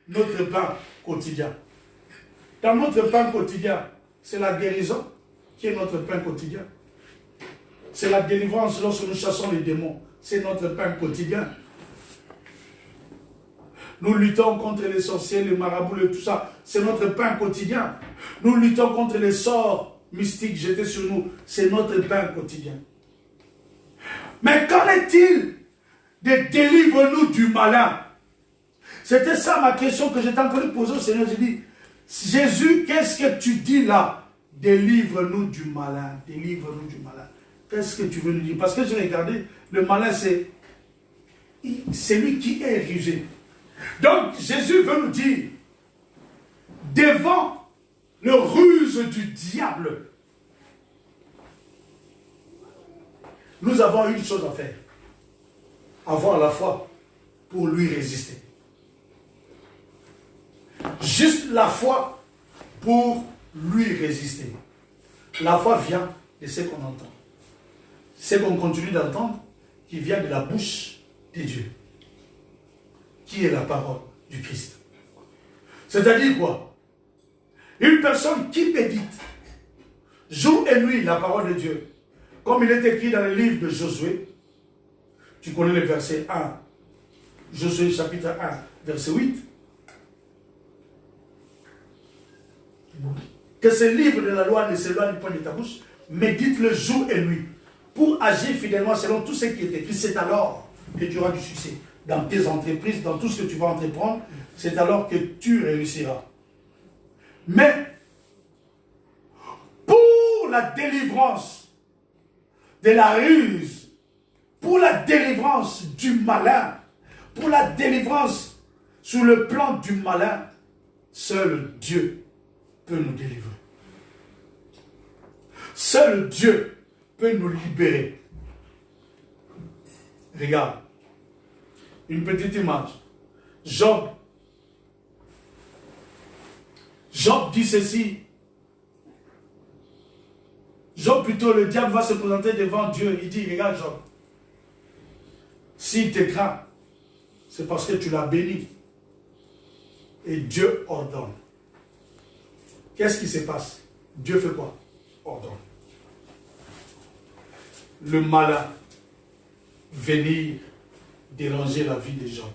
notre pain quotidien. Dans notre pain quotidien, c'est la guérison qui est notre pain quotidien. C'est la délivrance lorsque nous chassons les démons. C'est notre pain quotidien. Nous luttons contre les sorciers, les marabouts et tout ça. C'est notre pain quotidien. Nous luttons contre les sorts mystiques jetés sur nous. C'est notre pain quotidien. Mais qu'en est-il de délivre-nous du malin? C'était ça ma question que j'étais en train de poser au Seigneur. J'ai dit, Jésus, qu'est-ce que tu dis là? Délivre-nous du malin. Délivre-nous du malin. Qu'est-ce que tu veux nous dire? Parce que j'ai regardé, le malin, c'est lui qui est rusé. Donc, Jésus veut nous dire, devant le ruse du diable, nous avons une chose à faire. Avoir la foi pour lui résister. Juste la foi pour lui résister. La foi vient de ce qu'on entend. Ce qu'on continue d'entendre, qui vient de la bouche de Dieu. Qui est la parole du Christ. C'est-à-dire quoi? Une personne qui médite jour et nuit la parole de Dieu, comme il est écrit dans le livre de Josué, tu connais le verset 1, Josué chapitre 1, verset 8, que ce livre de la loi ne s'éloigne pas de ta bouche, médite-le jour et nuit, pour agir fidèlement selon tout ce qui est écrit. C'est alors que tu auras du succès dans tes entreprises, dans tout ce que tu vas entreprendre, c'est alors que tu réussiras. Mais, pour la délivrance de la ruse, pour la délivrance du malin, pour la délivrance sous le plan du malin, seul Dieu peut nous délivrer. Seul Dieu peut nous libérer. Regarde, une petite image. Job dit ceci. Job, plutôt, le diable va se présenter devant Dieu. Il dit, regarde Job, s'il te craint, c'est parce que tu l'as béni. Et Dieu ordonne. Qu'est-ce qui se passe? Dieu fait quoi? Ordonne. Le malin venir déranger la vie des gens.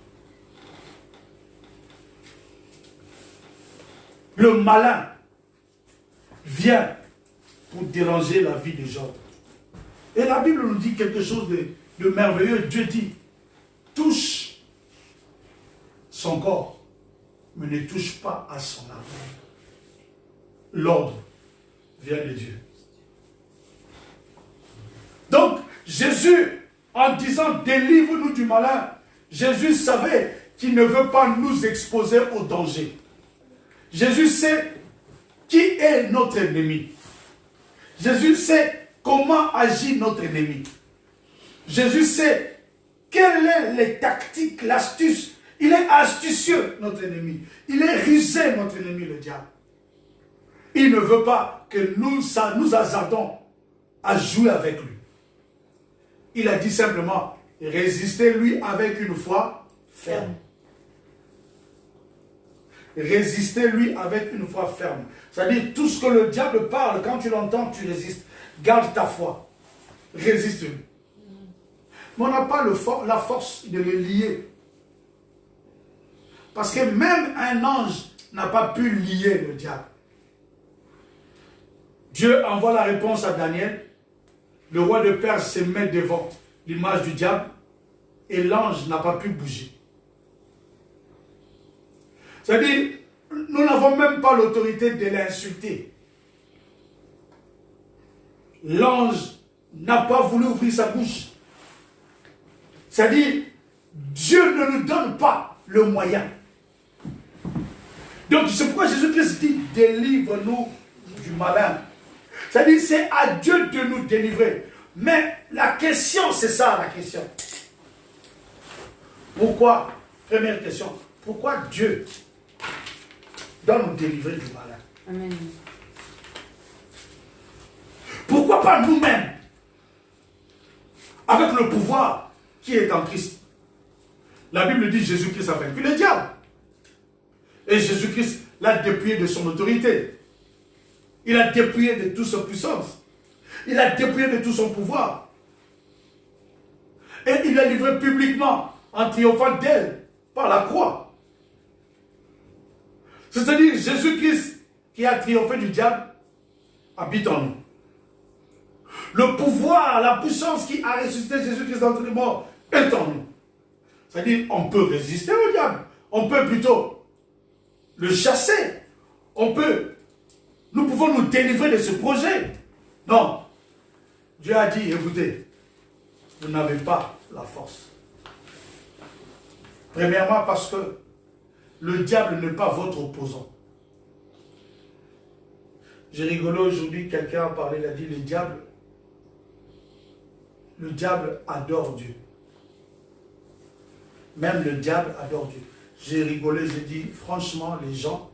Le malin vient pour déranger la vie des gens. Et la Bible nous dit quelque chose de merveilleux. Dieu dit, touche son corps, mais ne touche pas à son âme. L'ordre vient de Dieu. Donc, Jésus, en disant délivre-nous du malin, Jésus savait qu'il ne veut pas nous exposer au danger. Jésus sait qui est notre ennemi. Jésus sait comment agit notre ennemi. Jésus sait quelles sont les tactiques, l'astuce. Il est astucieux, notre ennemi. Il est rusé, notre ennemi, le diable. Il ne veut pas que nous hasardons à jouer avec lui. Il a dit simplement, résistez-lui avec une foi ferme. Résistez-lui avec une foi ferme. C'est-à-dire, tout ce que le diable parle, quand tu l'entends, tu résistes. Garde ta foi. Résiste-lui. Mais on n'a pas la force de le lier. Parce que même un ange n'a pas pu lier le diable. Dieu envoie la réponse à Daniel. Le roi de Perse se met devant l'image du diable et l'ange n'a pas pu bouger. C'est-à-dire, nous n'avons même pas l'autorité de l'insulter. L'ange n'a pas voulu ouvrir sa bouche. C'est-à-dire, Dieu ne nous donne pas le moyen. Donc, c'est pourquoi Jésus-Christ dit, délivre-nous du malin. C'est-à-dire, c'est à Dieu de nous délivrer. Mais la question, c'est ça la question. Pourquoi? Première question. Pourquoi Dieu doit nous délivrer du malin. Amen. Pourquoi pas nous-mêmes, avec le pouvoir qui est en Christ? La Bible dit Jésus-Christ a vaincu le diable. Et Jésus-Christ l'a dépouillé de son autorité. Il a dépouillé de toute sa puissance. Il a dépouillé de tout son pouvoir. Et il l'a livré publiquement en triomphant d'elle par la croix. C'est-à-dire Jésus-Christ qui a triomphé du diable habite en nous. Le pouvoir, la puissance qui a ressuscité Jésus-Christ d'entre les morts est en nous. C'est-à-dire on peut résister au diable. On peut plutôt le chasser. Nous pouvons nous délivrer de ce projet. Non. Dieu a dit, écoutez, vous n'avez pas la force. Premièrement parce que le diable n'est pas votre opposant. J'ai rigolé aujourd'hui, quelqu'un a parlé, il a dit, le diable adore Dieu. Même le diable adore Dieu. J'ai rigolé, j'ai dit, franchement, les gens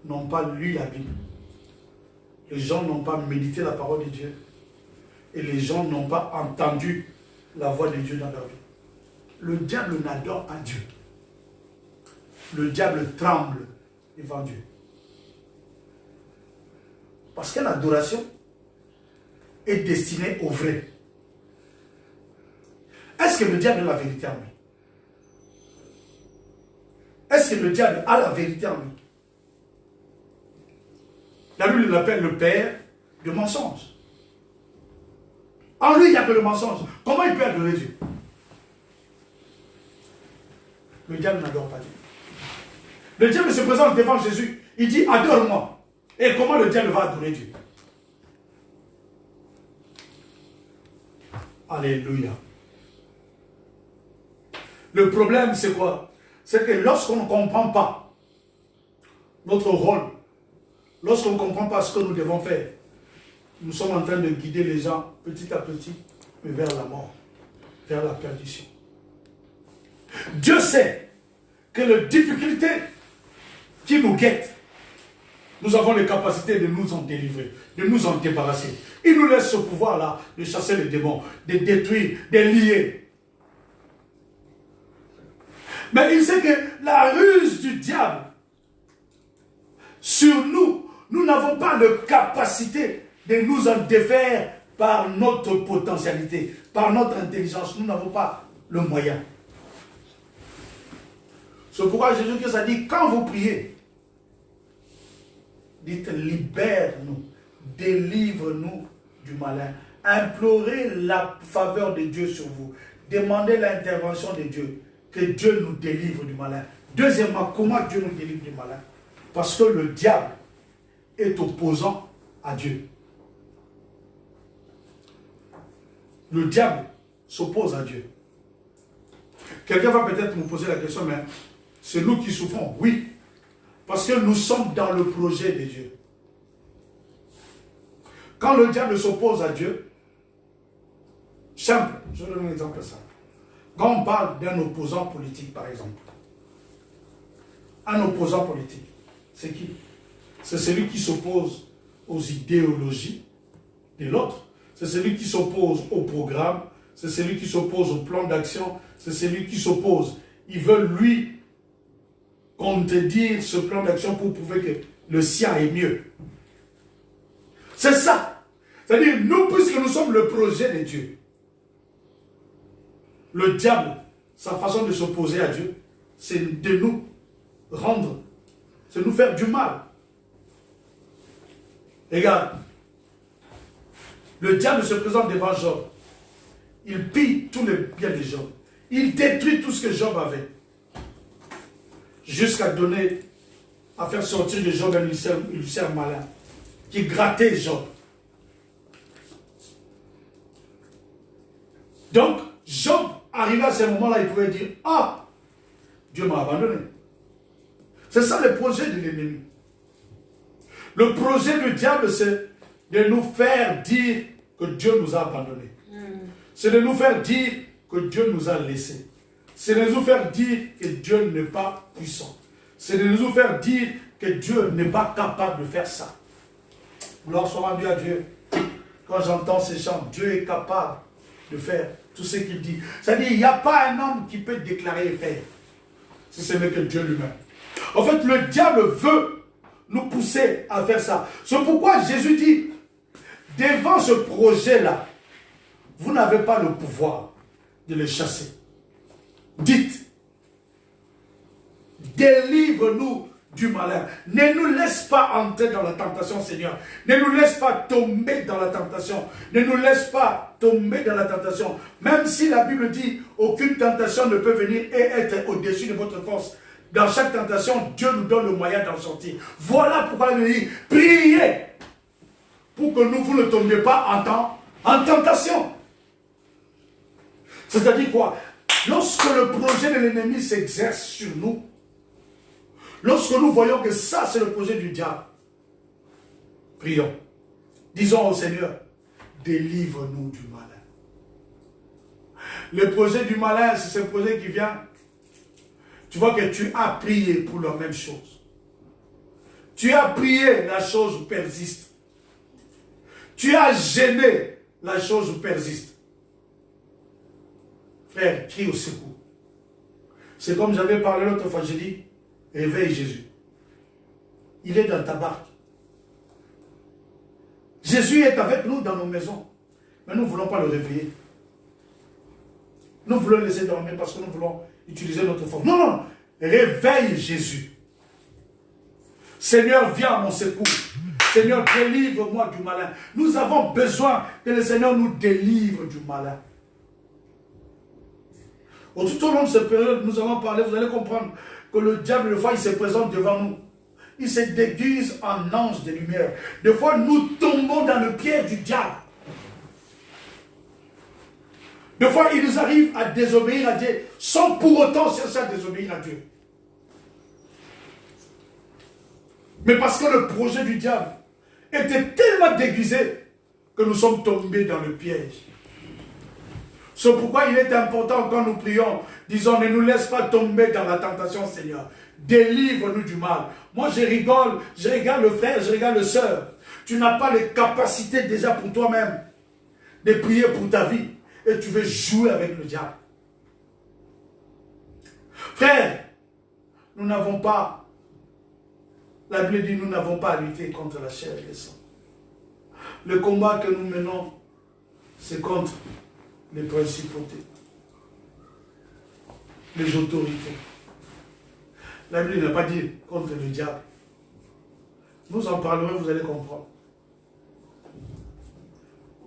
n'ont pas lu la Bible. Les gens n'ont pas médité la parole de Dieu. Et les gens n'ont pas entendu la voix de Dieu dans leur vie. Le diable n'adore pas Dieu. Le diable tremble devant Dieu. Parce que l'adoration est destinée au vrai. Est-ce que le diable a la vérité en lui? Est-ce que le diable a la vérité en lui? La Bible l'appelle le père de mensonges. En lui, il n'y a que le mensonge. Comment il peut adorer Dieu? Le diable n'adore pas Dieu. Le diable se présente devant Jésus. Il dit, adore-moi. Et comment le diable va adorer Dieu? Alléluia. Le problème, c'est quoi? C'est que lorsqu'on ne comprend pas notre rôle, lorsqu'on ne comprend pas ce que nous devons faire, nous sommes en train de guider les gens petit à petit, mais vers la mort, vers la perdition. Dieu sait que les difficultés qui nous guettent, nous avons les capacités de nous en délivrer, de nous en débarrasser. Il nous laisse ce pouvoir-là de chasser les démons, de détruire, de lier. Mais il sait que la ruse du diable sur nous, nous n'avons pas la capacité de nous en défaire par notre potentialité, par notre intelligence. Nous n'avons pas le moyen. C'est pourquoi Jésus-Christ a dit, quand vous priez, dites, libère-nous, délivre-nous du malin. Implorez la faveur de Dieu sur vous. Demandez l'intervention de Dieu, que Dieu nous délivre du malin. Deuxièmement, comment Dieu nous délivre du malin? Parce que le diable est opposant à Dieu. Le diable s'oppose à Dieu. Quelqu'un va peut-être me poser la question, mais c'est nous qui souffrons. Oui, parce que nous sommes dans le projet de Dieu. Quand le diable s'oppose à Dieu, simple, je donne un exemple simple. Quand on parle d'un opposant politique, par exemple, un opposant politique, c'est qui? C'est celui qui s'oppose aux idéologies de l'autre. C'est celui qui s'oppose au programme. C'est celui qui s'oppose au plan d'action. C'est celui qui s'oppose. Il veut, lui, contredire ce plan d'action pour prouver que le sien est mieux. C'est ça. C'est-à-dire, nous, puisque nous sommes le projet de Dieu, le diable, sa façon de s'opposer à Dieu, c'est de nous rendre, c'est de nous faire du mal. Regarde, le diable se présente devant Job. Il pille tous les biens de Job. Il détruit tout ce que Job avait. Jusqu'à donner, à faire sortir de Job un ulcère malin qui grattait Job. Donc, Job, arrivé à ce moment-là, il pouvait dire, ah, Dieu m'a abandonné. C'est ça le projet de l'ennemi. Le projet du diable, c'est de nous faire dire que Dieu nous a abandonnés. C'est de nous faire dire que Dieu nous a laissés. C'est de nous faire dire que Dieu n'est pas puissant. C'est de nous faire dire que Dieu n'est pas capable de faire ça. Gloire soit rendue à Dieu. Quand j'entends ces chants, Dieu est capable de faire tout ce qu'il dit. C'est-à-dire, il n'y a pas un homme qui peut déclarer et faire. Si ce n'est que Dieu lui-même. En fait, le diable veut nous pousser à faire ça. C'est pourquoi Jésus dit, devant ce projet-là, vous n'avez pas le pouvoir de le chasser. Dites, délivre-nous du malin. Ne nous laisse pas entrer dans la tentation, Seigneur. Ne nous laisse pas tomber dans la tentation. Ne nous laisse pas tomber dans la tentation. Même si la Bible dit, aucune tentation ne peut venir et être au-dessus de votre force. Dans chaque tentation, Dieu nous donne le moyen d'en sortir. Voilà pourquoi il dit, priez pour que vous ne tombiez pas en tentation. C'est-à-dire quoi? Lorsque le projet de l'ennemi s'exerce sur nous, lorsque nous voyons que ça c'est le projet du diable, prions. Disons au Seigneur, délivre-nous du malin. Le projet du malin, c'est ce projet qui vient. Tu vois que tu as prié pour la même chose. Tu as prié, la chose persiste. Tu as gêné, la chose persiste. Frère, crie au secours. C'est comme j'avais parlé l'autre fois, j'ai dit, réveille Jésus. Il est dans ta barque. Jésus est avec nous dans nos maisons. Mais nous ne voulons pas le réveiller. Nous voulons le laisser dormir parce que nous voulons utiliser notre force. Non, non, réveille Jésus. Seigneur, viens à mon secours. Seigneur, délivre-moi du malin. Nous avons besoin que le Seigneur nous délivre du malin. Tout au long de cette période, nous allons parler, vous allez comprendre que le diable, des fois, il se présente devant nous. Il se déguise en ange de lumière. Des fois, nous tombons dans le piège du diable. Des fois, il nous arrive à désobéir à Dieu sans pour autant chercher à désobéir à Dieu. Mais parce que le projet du diable était tellement déguisé que nous sommes tombés dans le piège. C'est pourquoi il est important quand nous prions, disons, ne nous laisse pas tomber dans la tentation, Seigneur. Délivre-nous du mal. Moi, je rigole, je regarde le frère, je regarde le sœur. Tu n'as pas les capacités déjà pour toi-même de prier pour ta vie. Et tu veux jouer avec le diable. Frère, nous n'avons pas, la Bible dit, nous n'avons pas à lutter contre la chair et le sang. Le combat que nous menons, c'est contre les principautés, les autorités. La Bible n'a pas dit contre le diable. Nous en parlerons, vous allez comprendre.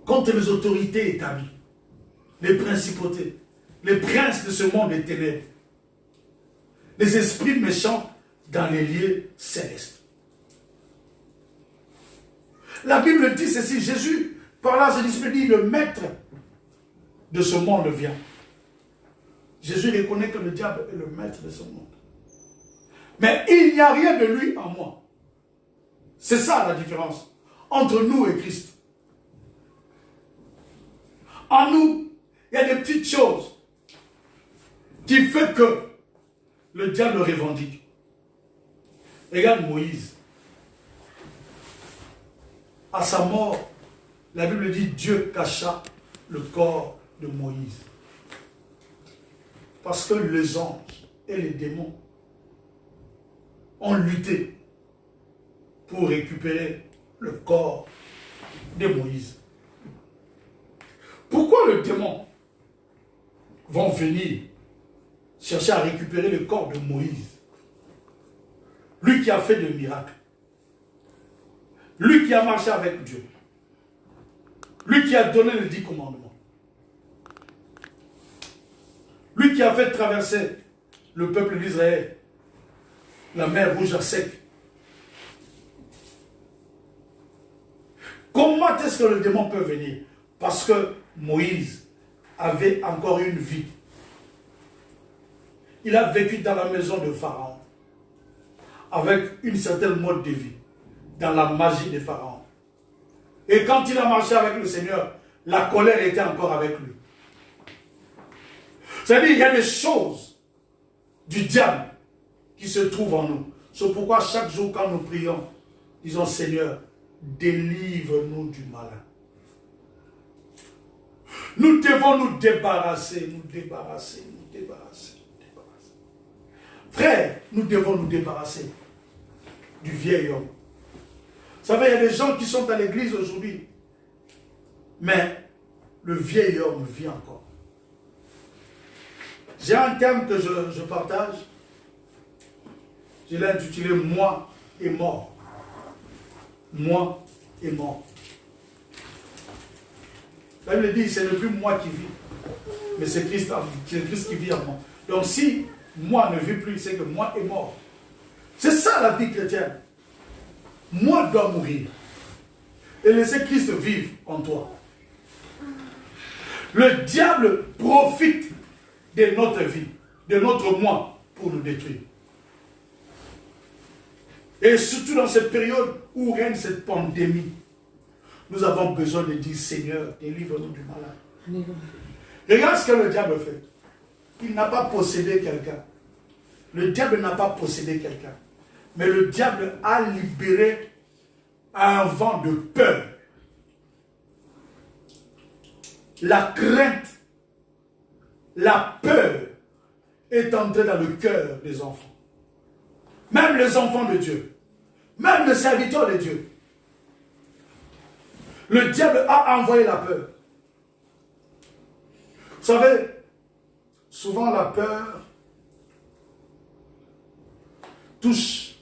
Contre les autorités établies, les principautés, les princes de ce monde des ténèbres, les esprits méchants dans les lieux célestes. La Bible dit ceci, Jésus, par là, ses disciples dit, le maître de ce monde vient. Jésus reconnaît que le diable est le maître de ce monde. Mais il n'y a rien de lui en moi. C'est ça la différence entre nous et Christ. En nous, il y a des petites choses qui font que le diable le revendique. Regarde Moïse. À sa mort, la Bible dit Dieu cacha le corps de Moïse. Parce que les anges et les démons ont lutté pour récupérer le corps de Moïse. Pourquoi les démons vont venir chercher à récupérer le corps de Moïse? Lui qui a fait des miracles. Lui qui a marché avec Dieu. Lui qui a donné les 10 commandements. Lui qui a fait traverser le peuple d'Israël la mer rouge à sec. Comment est-ce que le démon peut venir? Parce que Moïse avait encore une vie. Il a vécu dans la maison de Pharaon avec une certaine mode de vie, dans la magie de Pharaon. Et quand il a marché avec le Seigneur, la colère était encore avec lui. C'est-à-dire qu'il y a des choses du diable qui se trouvent en nous. C'est pourquoi chaque jour quand nous prions, disons Seigneur, délivre-nous du malin. Nous devons nous débarrasser, nous débarrasser, nous débarrasser, nous débarrasser. Frère, nous devons nous débarrasser du vieil homme. Vous savez, il y a des gens qui sont à l'église aujourd'hui, mais le vieil homme vit encore. J'ai un terme que je partage. Je l'ai intitulé « Moi et mort ». Moi et mort. La Bible dit, c'est ne plus moi qui vis, mais c'est Christ qui vit en moi. Donc si moi ne vis plus, c'est que moi est mort. C'est ça la vie chrétienne. Moi dois mourir et laisser Christ vivre en toi. Le diable profite de notre vie, de notre moi, pour nous détruire. Et surtout dans cette période où règne cette pandémie, nous avons besoin de dire, Seigneur, délivre-nous du malin. Regarde ce que le diable fait. Il n'a pas possédé quelqu'un. Le diable n'a pas possédé quelqu'un. Mais le diable a libéré un vent de peur. La crainte, la peur est entrée dans le cœur des enfants. Même les enfants de Dieu. Même les serviteurs de Dieu. Le diable a envoyé la peur. Vous savez, souvent la peur touche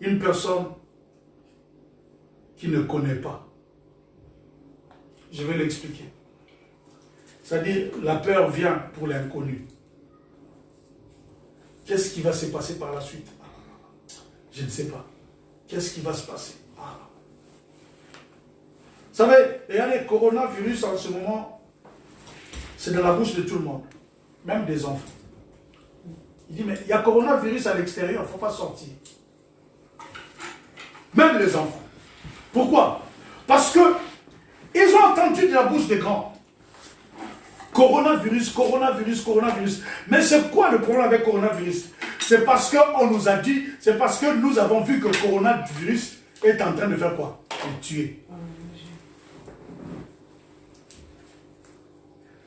une personne qui ne connaît pas. Je vais l'expliquer. C'est-à-dire, la peur vient pour l'inconnu. Qu'est-ce qui va se passer par la suite? Je ne sais pas. Qu'est-ce qui va se passer? Vous savez, il y a les coronavirus en ce moment, c'est dans la bouche de tout le monde, même des enfants. Il dit, mais il y a coronavirus à l'extérieur, il ne faut pas sortir. Même les enfants. Pourquoi? Parce que ils ont entendu de la bouche des grands. Coronavirus, coronavirus, coronavirus. Mais c'est quoi le problème avec coronavirus? C'est parce qu'on nous a dit, c'est parce que nous avons vu que le coronavirus est en train de faire quoi? De tuer.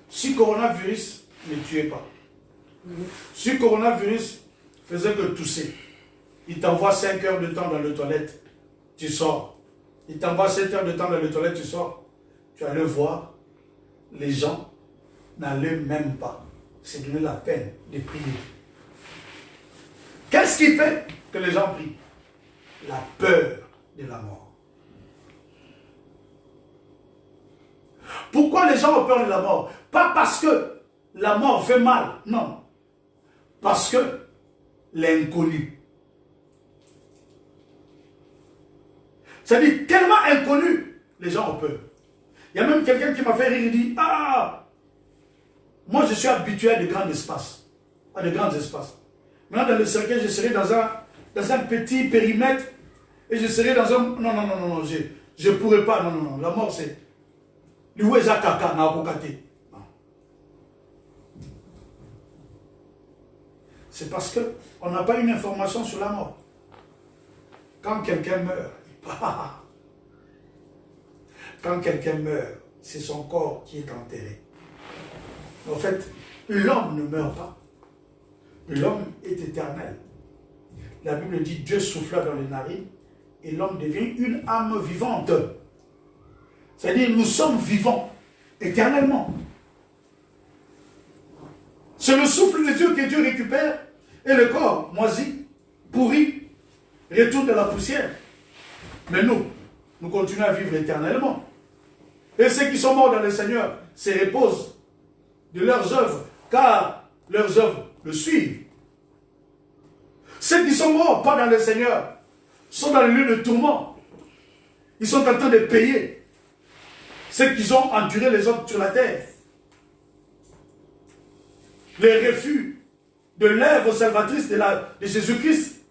Si coronavirus ne tuait pas, si coronavirus faisait que tousser, il t'envoie 5 heures de temps dans les toilettes, tu sors. Il t'envoie 7 heures de temps dans les toilettes, tu sors. Tu allais voir, les gens n'allaient même pas se donner la peine de prier. Qu'est-ce qui fait que les gens prient? La peur de la mort. Pourquoi les gens ont peur de la mort? Pas parce que la mort fait mal, non. Parce que l'inconnu. C'est-à-dire tellement inconnu, les gens ont peur. Il y a même quelqu'un qui m'a fait rire, il dit, ah, moi je suis habitué à de grands espaces. À de grands espaces. Maintenant dans le cercueil, je serai dans un petit périmètre et je serai dans un... Non, je ne pourrai pas, non, la mort c'est... C'est parce qu'on n'a pas une information sur la mort. Quand quelqu'un meurt, il part. Quand quelqu'un meurt, c'est son corps qui est enterré. En fait, l'homme ne meurt pas. L'homme est éternel. La Bible dit Dieu souffla dans les narines et l'homme devient une âme vivante. C'est-à-dire nous sommes vivants éternellement. C'est le souffle de Dieu que Dieu récupère et le corps moisi, pourri, retourne de la poussière. Mais nous continuons à vivre éternellement. Et ceux qui sont morts dans le Seigneur se reposent de leurs œuvres, car leurs œuvres le suivent. Ceux qui sont morts, pas dans le Seigneur, sont dans le lieu de tourment. Ils sont en train de payer ceux qui ont enduré les autres sur la terre. Les refus de l'œuvre salvatrice de Jésus-Christ.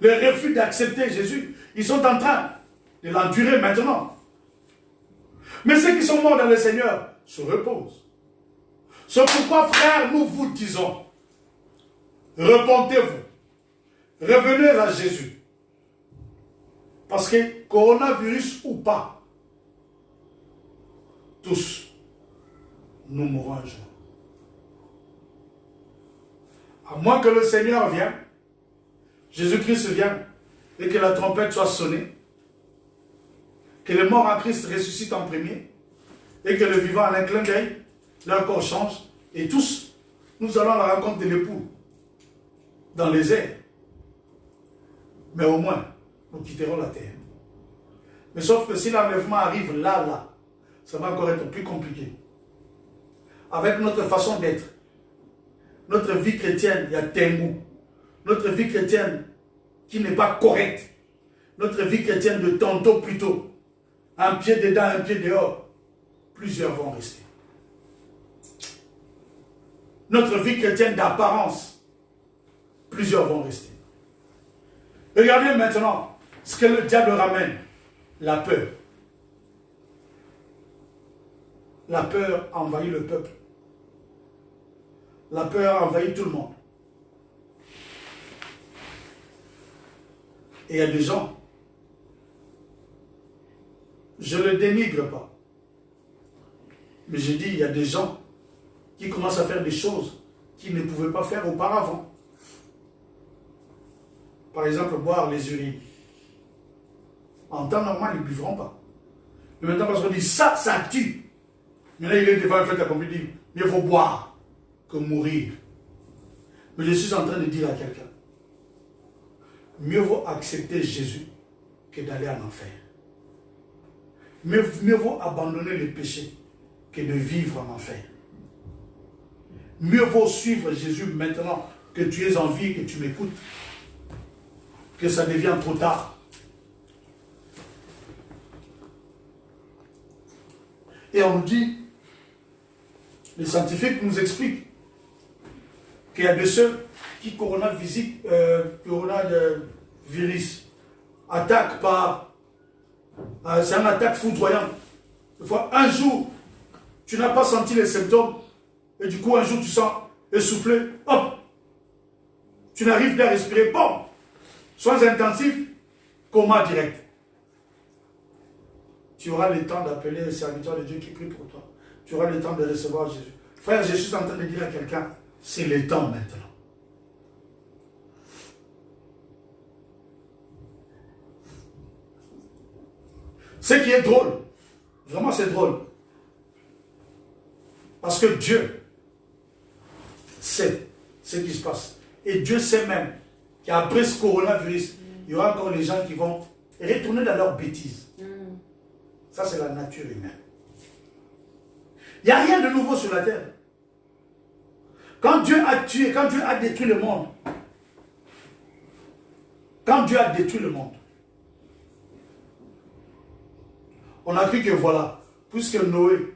Le refus d'accepter Jésus. Ils sont en train de l'endurer maintenant. Mais ceux qui sont morts dans le Seigneur se reposent. C'est pourquoi, frères, nous vous disons, repentez-vous. Revenez à Jésus. Parce que coronavirus ou pas, tous, nous mourrons un jour. À moins que le Seigneur vienne, Jésus-Christ vienne, et que la trompette soit sonnée, que les morts en Christ ressuscitent en premier, et que le vivant en un clin d'œil, leur corps change, et tous, nous allons à la rencontre de l'époux, dans les airs. Mais au moins, nous quitterons la terre. Mais sauf que si l'enlèvement arrive là, ça va encore être plus compliqué. Avec notre façon d'être, notre vie chrétienne, il y a Tengu. Notre vie chrétienne qui n'est pas correcte. Notre vie chrétienne de tantôt plutôt. Un pied dedans, un pied dehors. Plusieurs vont rester. Notre vie chrétienne d'apparence. Plusieurs vont rester. Regardez maintenant ce que le diable ramène. La peur. La peur envahit le peuple. La peur envahit tout le monde. Et il y a des gens, je ne le dénigre pas, mais je dis, il y a des gens qui commencent à faire des choses qu'ils ne pouvaient pas faire auparavant. Par exemple, boire les urines. En temps normal, ils ne buvront pas. Mais maintenant, parce qu'on dit, ça tue. Maintenant, il est devant un fait accompli, il dit, mieux vaut boire que mourir. Mais je suis en train de dire à quelqu'un, mieux vaut accepter Jésus que d'aller en enfer. Mieux vaut abandonner le péché que de vivre en enfer. Mieux vaut suivre Jésus maintenant que tu es en vie, que tu m'écoutes, que ça devient trop tard. Et on nous dit, les scientifiques nous expliquent qu'il y a de ceux qui coronavirus attaque par... c'est une attaque foudroyante. Des fois, un jour, tu n'as pas senti les symptômes, et du coup, un jour, tu sens essoufflé, hop, tu n'arrives plus à respirer, bon, soins intensifs, coma direct. Tu auras le temps d'appeler le serviteur de Dieu qui prie pour toi. Tu auras le temps de recevoir Jésus. Frère, je suis en train de dire à quelqu'un, c'est le temps maintenant. Ce qui est drôle, vraiment c'est drôle, parce que Dieu sait ce qui se passe. Et Dieu sait même qu'après ce coronavirus, il y aura encore les gens qui vont retourner dans leurs bêtises. Ça, c'est la nature humaine. Il n'y a rien de nouveau sur la terre. Quand Dieu a tué, quand Dieu a détruit le monde, on a cru que voilà, puisque Noé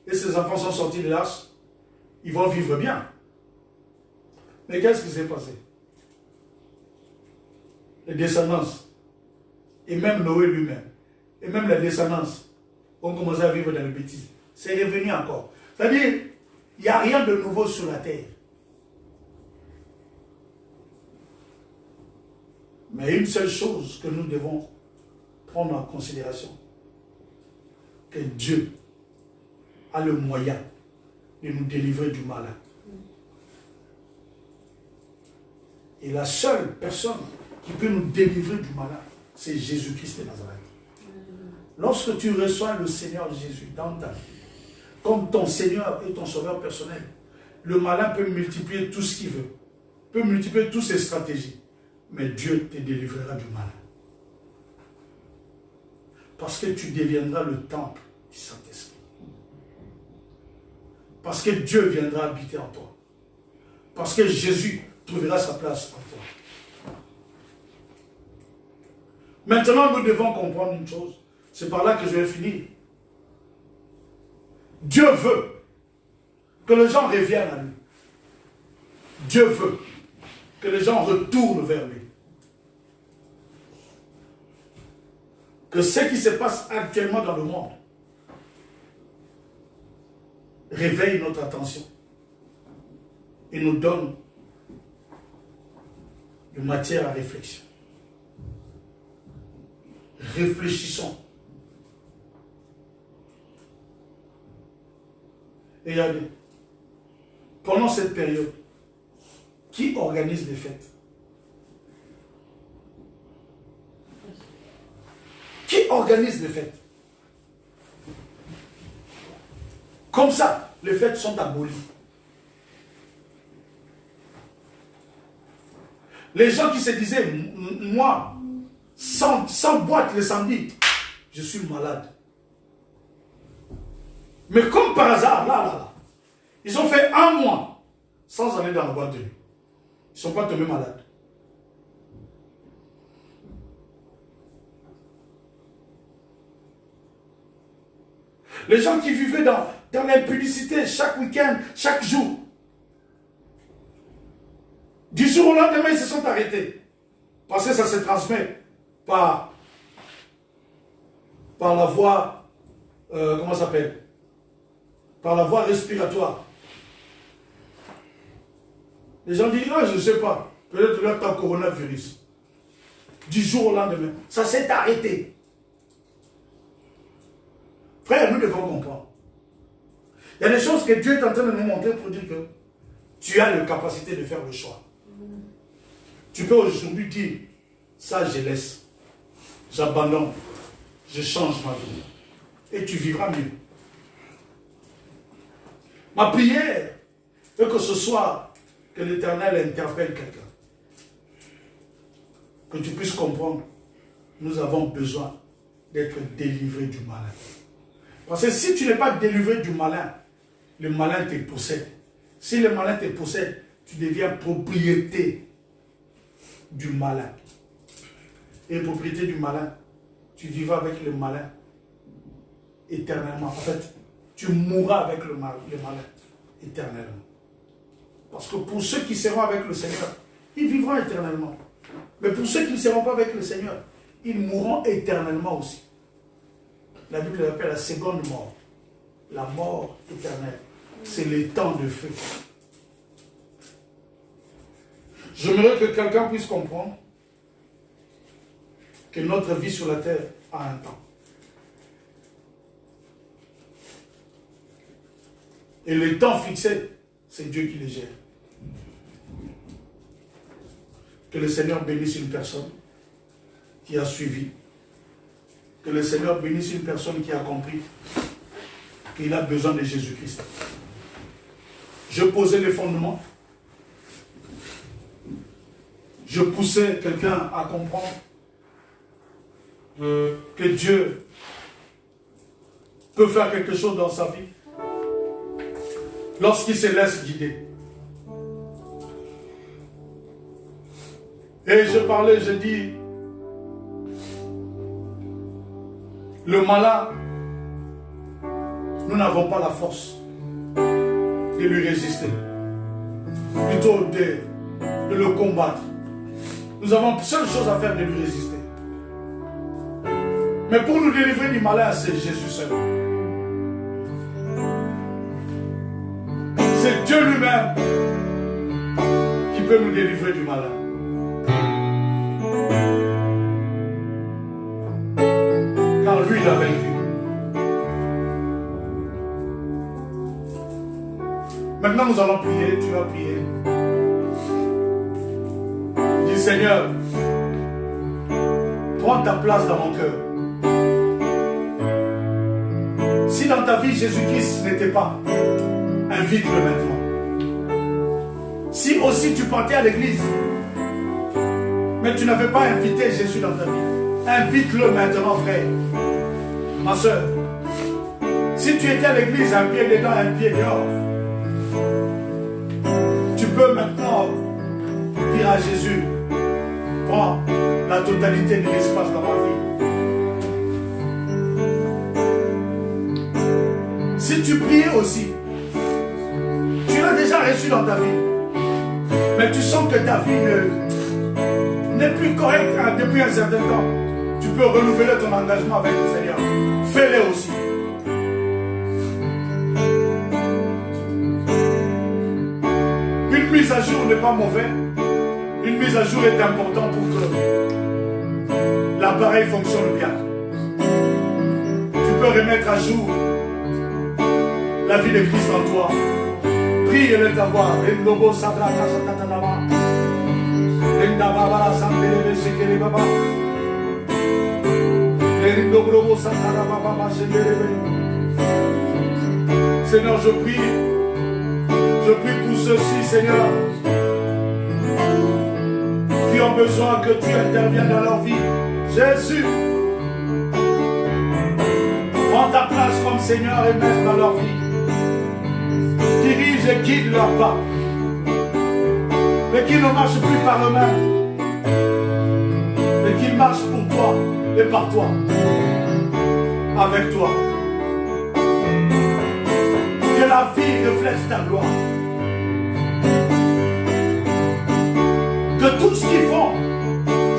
et ses enfants sont sortis de l'arche, ils vont vivre bien. Mais qu'est-ce qui s'est passé? Les descendances, et même Noé lui-même, et même les descendances, ont commencé à vivre dans les bêtises. C'est revenu encore. C'est-à-dire, il n'y a rien de nouveau sur la terre. Mais une seule chose que nous devons prendre en considération, que Dieu a le moyen de nous délivrer du malin. Et la seule personne qui peut nous délivrer du malin, c'est Jésus-Christ de Nazareth. Lorsque tu reçois le Seigneur Jésus dans ta vie, comme ton Seigneur et ton Sauveur personnel, le malin peut multiplier tout ce qu'il veut, peut multiplier toutes ses stratégies, mais Dieu te délivrera du malin. Parce que tu deviendras le temple du Saint-Esprit. Parce que Dieu viendra habiter en toi. Parce que Jésus trouvera sa place en toi. Maintenant, nous devons comprendre une chose. C'est par là que je vais finir. Dieu veut que les gens reviennent à lui. Dieu veut que les gens retournent vers lui. Que ce qui se passe actuellement dans le monde réveille notre attention et nous donne de matière à réflexion. Réfléchissons. Et regardez, pendant cette période, qui organise les fêtes? Qui organise les fêtes? Comme ça, les fêtes sont abolies. Les gens qui se disaient, moi, sans boîte le samedi, je suis malade. Mais comme par hasard, là, ils ont fait un mois sans aller dans la boîte de nuit. Ils ne sont pas tombés malades. Les gens qui vivaient dans l'impudicité chaque week-end, chaque jour, du jour au lendemain, ils se sont arrêtés. Parce que ça se transmet par la voie, comment ça s'appelle? Par la voie respiratoire. Les gens disent, ah, je ne sais pas, peut-être là, tu as coronavirus. Du jour au lendemain, ça s'est arrêté. Frère, nous devons comprendre. Il y a des choses que Dieu est en train de nous montrer pour dire que tu as la capacité de faire le choix. Tu peux aujourd'hui dire, ça je laisse, j'abandonne, je change ma vie. Et tu vivras mieux. Ma prière est que ce soit que l'Éternel interpelle quelqu'un. Que tu puisses comprendre, nous avons besoin d'être délivrés du malin. Parce que si tu n'es pas délivré du malin, le malin te possède. Si le malin te possède, tu deviens propriété du malin. Et propriété du malin, tu vivras avec le malin éternellement. En fait, tu mourras avec le malin éternellement. Parce que pour ceux qui seront avec le Seigneur, ils vivront éternellement. Mais pour ceux qui ne seront pas avec le Seigneur, ils mourront éternellement aussi. La Bible l'appelle la seconde mort. La mort éternelle. C'est les temps de feu. J'aimerais que quelqu'un puisse comprendre que notre vie sur la terre a un temps. Et le temps fixé, c'est Dieu qui les gère. Que le Seigneur bénisse une personne qui a suivi. Que le Seigneur bénisse une personne qui a compris qu'il a besoin de Jésus-Christ. Je posais les fondements. Je poussais quelqu'un à comprendre que Dieu peut faire quelque chose dans sa vie lorsqu'il se laisse guider. Et je parlais, je dis, le malin, nous n'avons pas la force de lui résister, plutôt de le combattre. Nous avons seule chose à faire de lui résister. Mais pour nous délivrer du malin, c'est Jésus seul. C'est Dieu lui-même qui peut nous délivrer du malin. Car lui, il a vaincu. Maintenant, nous allons prier. Tu vas prier. Dis, Seigneur, prends ta place dans mon cœur. Si dans ta vie, Jésus-Christ n'était pas, invite-le maintenant. Si aussi tu partais à l'église, mais tu n'avais pas invité Jésus dans ta vie, invite-le maintenant, frère. Ma soeur, si tu étais à l'église, un pied dedans, un pied dehors, tu peux maintenant dire à Jésus, prends la totalité de l'espace dans ma vie. Si tu priais aussi, tu l'as déjà reçu dans ta vie, mais tu sens que ta vie n'est plus correcte depuis un certain temps, tu peux renouveler ton engagement avec le Seigneur. Fais-le aussi. Une mise à jour n'est pas mauvaise. Une mise à jour est importante pour que l'appareil fonctionne bien. Tu peux remettre à jour la vie de Christ en toi. Prie et laisse ta voix. Seigneur, je prie pour ceux-ci, Seigneur, qui ont besoin que tu interviennes dans leur vie. Jésus, prends ta place comme Seigneur et Maître dans leur vie. Dirige et guide leurs pas. Mais qu'ils ne marchent plus par eux-mêmes, mais qu'ils marchent pour toi et par toi, avec toi. Que la vie reflète ta gloire. Que tout ce qu'ils font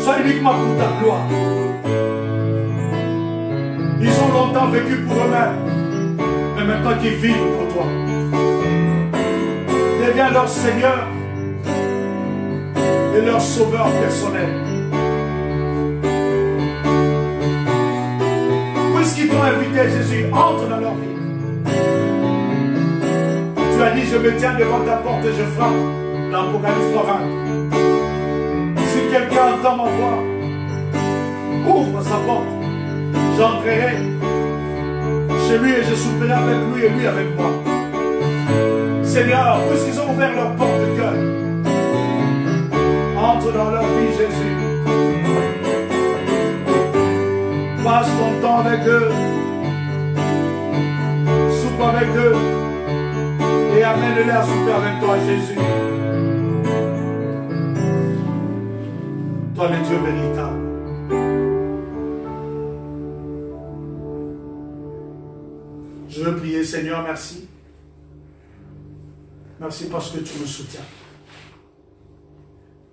soit uniquement pour ta gloire. Ils ont longtemps vécu pour eux-mêmes, mais maintenant qu'ils vivent pour toi. Deviens leur Seigneur et leur sauveur personnel. Puisqu'ils t'ont invité, Jésus, entre dans leur vie. Tu as dit, je me tiens devant ta porte et je frappe, dans l'Apocalypse 3:20. Si quelqu'un entend ma voix, ouvre sa porte, j'entrerai chez lui et je souperai avec lui et lui avec moi. Seigneur, puisqu'ils ont ouvert leur porte de cœur, entre dans leur vie, Jésus. Passe ton temps avec eux, soupe avec eux, et amène-les à souper avec toi, Jésus. Toi, le Dieu véritable. Je veux prier, Seigneur, merci. Merci parce que tu me soutiens.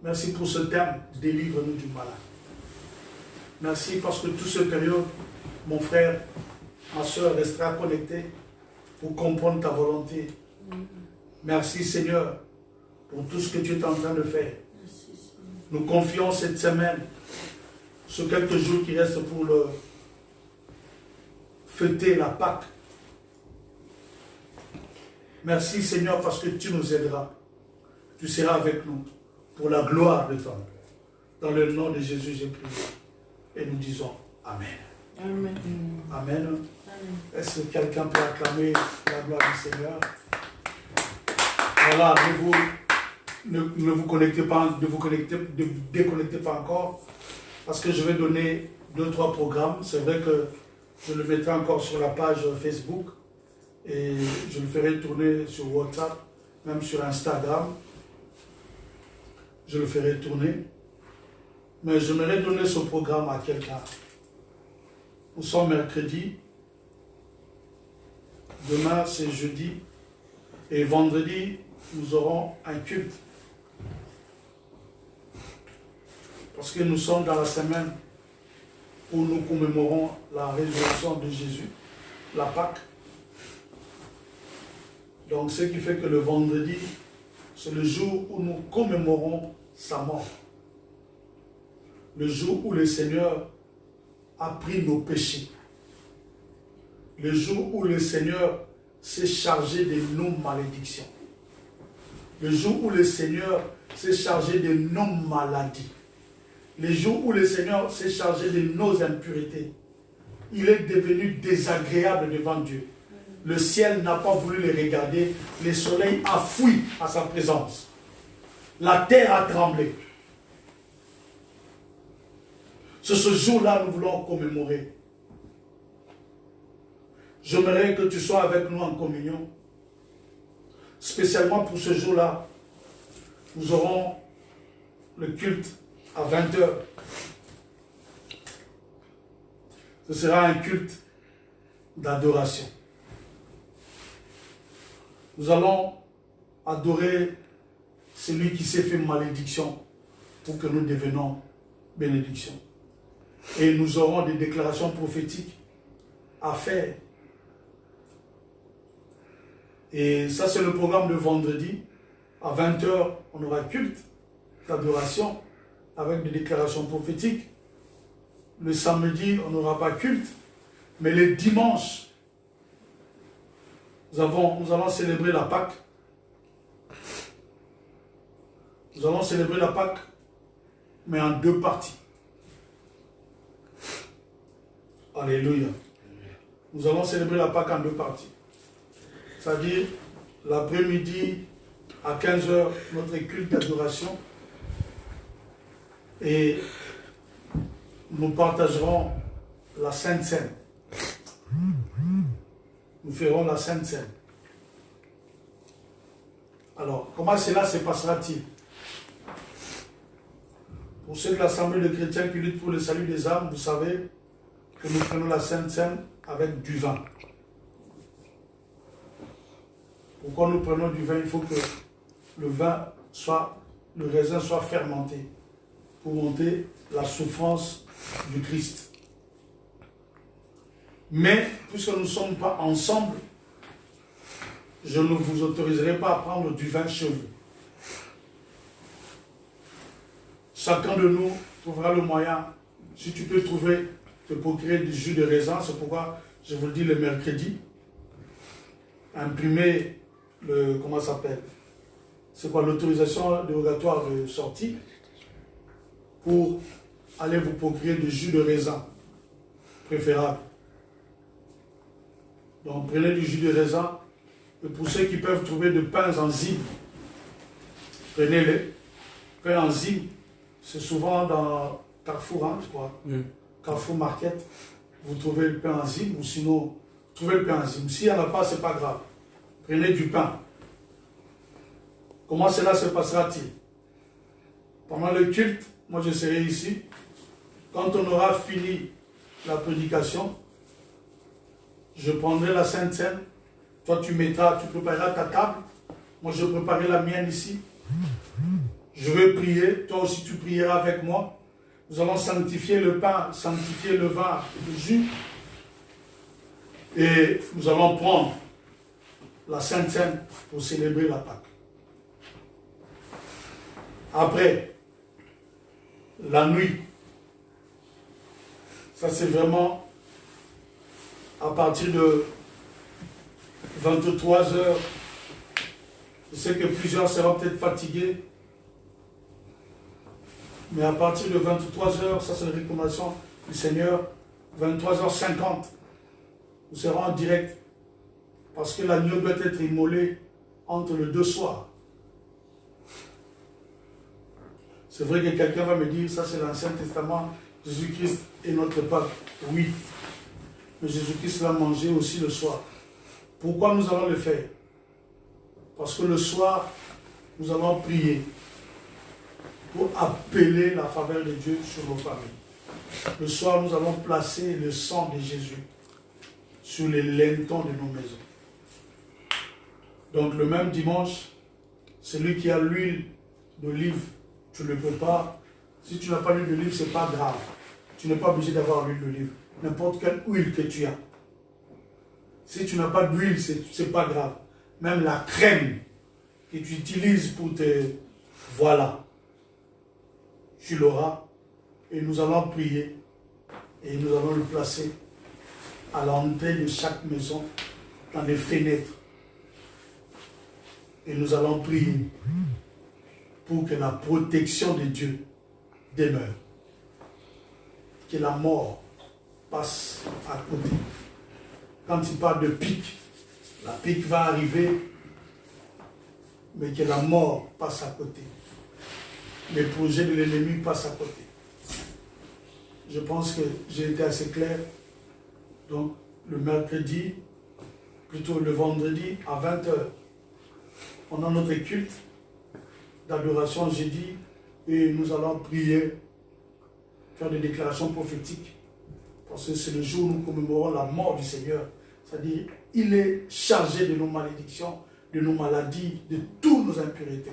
Merci pour ce thème, délivre-nous du malade. Merci parce que toute cette période, mon frère, ma soeur restera connecté pour comprendre ta volonté. Merci Seigneur pour tout ce que tu es en train de faire. Nous confions cette semaine, ce quelques jours qui restent pour fêter la Pâque. Merci Seigneur parce que tu nous aideras. Tu seras avec nous pour la gloire de ton nom. Dans le nom de Jésus, j'ai prié. Et nous disons Amen. Amen. Amen. Est-ce que quelqu'un peut acclamer la gloire du Seigneur? Voilà, ne vous connectez pas, ne vous déconnectez pas encore, parce que je vais donner 2-3 programmes. C'est vrai que je le mettrai encore sur la page Facebook et je le ferai tourner sur WhatsApp, même sur Instagram. Je le ferai tourner. Mais j'aimerais donner ce programme à quelqu'un. Nous sommes mercredi. Demain, c'est jeudi. Et vendredi, nous aurons un culte. Parce que nous sommes dans la semaine où nous commémorons la résurrection de Jésus, la Pâque. Donc, ce qui fait que le vendredi, c'est le jour où nous commémorons sa mort. Le jour où le Seigneur a pris nos péchés. Le jour où le Seigneur s'est chargé de nos malédictions. Le jour où le Seigneur s'est chargé de nos maladies. Le jour où le Seigneur s'est chargé de nos impuretés. Il est devenu désagréable devant Dieu. Le ciel n'a pas voulu le regarder. Le soleil a fui à sa présence. La terre a tremblé. C'est ce jour-là que nous voulons commémorer. J'aimerais que tu sois avec nous en communion. Spécialement pour ce jour-là, nous aurons le culte à 20h. Ce sera un culte d'adoration. Nous allons adorer celui qui s'est fait malédiction pour que nous devenions bénédiction. Et nous aurons des déclarations prophétiques à faire. Et ça, c'est le programme de vendredi. À 20h, on aura culte. d'adoration avec des déclarations prophétiques. Le samedi, on n'aura pas culte, mais le dimanche, nous allons célébrer la Pâque. Nous allons célébrer la Pâque, mais en 2 parties. Alléluia. Nous allons célébrer la Pâque en 2 parties. C'est-à-dire, l'après-midi, à 15 h, notre culte d'adoration. Et nous partagerons la Sainte Seine. Nous ferons la Sainte Seine. Alors, comment cela se passera-t-il? Pour ceux de l'Assemblée de chrétiens qui luttent pour le salut des âmes, vous savez que nous prenons la Sainte Seine avec du vin. Pourquoi nous prenons du vin? Il faut que le raisin soit fermenté pour monter la souffrance du Christ. Mais, puisque nous ne sommes pas ensemble, je ne vous autoriserai pas à prendre du vin chez vous. Chacun de nous trouvera le moyen, si tu peux trouver, de procurer du jus de raisin. C'est pourquoi je vous le dis le mercredi. Imprimer comment ça s'appelle? C'est quoi l'autorisation dérogatoire de sortie pour aller vous procurer du jus de raisin préférable. Donc prenez du jus de raisin. Et pour ceux qui peuvent trouver de pains enzymes, prenez-les. Pains enzymes, c'est souvent dans Carrefour, hein, je crois. Carrefour Market, vous trouvez le pain enzyme, ou sinon, trouvez le pain enzyme. S'il n'y en a pas, ce n'est pas grave. Prenez du pain. Comment cela se passera-t-il? Pendant le culte, moi je serai ici. Quand on aura fini la prédication, je prendrai la Sainte Seine. Toi, tu prépareras ta table. Moi, je préparerai la mienne ici. Je vais prier. Toi aussi, tu prieras avec moi. Nous allons sanctifier le pain, sanctifier le vin, le jus. Et nous allons prendre la Sainte Seine pour célébrer la Pâque. Après, la nuit. Ça, c'est vraiment à partir de 23 h. Je sais que plusieurs seront peut-être fatigués. Mais à partir de 23 h, ça c'est la recommandation du Seigneur, 23h50, nous serons en direct. Parce que l'agneau doit être immolé entre les 2 soirs. C'est vrai que quelqu'un va me dire, ça c'est l'Ancien Testament, Jésus-Christ est notre Pâque. Oui. Mais Jésus-Christ l'a mangé aussi le soir. Pourquoi nous allons le faire? Parce que le soir, nous allons prier pour appeler la faveur de Dieu sur nos familles. Le soir, nous allons placer le sang de Jésus sur les lintons de nos maisons. Donc le même dimanche, celui qui a l'huile d'olive, tu ne peux pas. Si tu n'as pas l'huile d'olive, ce n'est pas grave. Tu n'es pas obligé d'avoir l'huile d'olive. N'importe quelle huile que tu as. Si tu n'as pas d'huile, ce n'est pas grave. Même la crème que tu utilises pour te... Voilà. Tu l'auras. Et nous allons prier. Et nous allons le placer à l'entrée de chaque maison, dans les fenêtres. Et nous allons prier pour que la protection de Dieu demeure. Que la mort passe à côté. Quand il parle de pique, la pique va arriver, mais que la mort passe à côté. Les projets de l'ennemi passent à côté. Je pense que j'ai été assez clair. Donc, le mercredi, plutôt le vendredi, à 20 h, on a notre culte d'adoration jeudi, et nous allons prier, faire des déclarations prophétiques, parce que c'est le jour où nous commémorons la mort du Seigneur. C'est-à-dire, il est chargé de nos malédictions, de nos maladies, de toutes nos impuretés.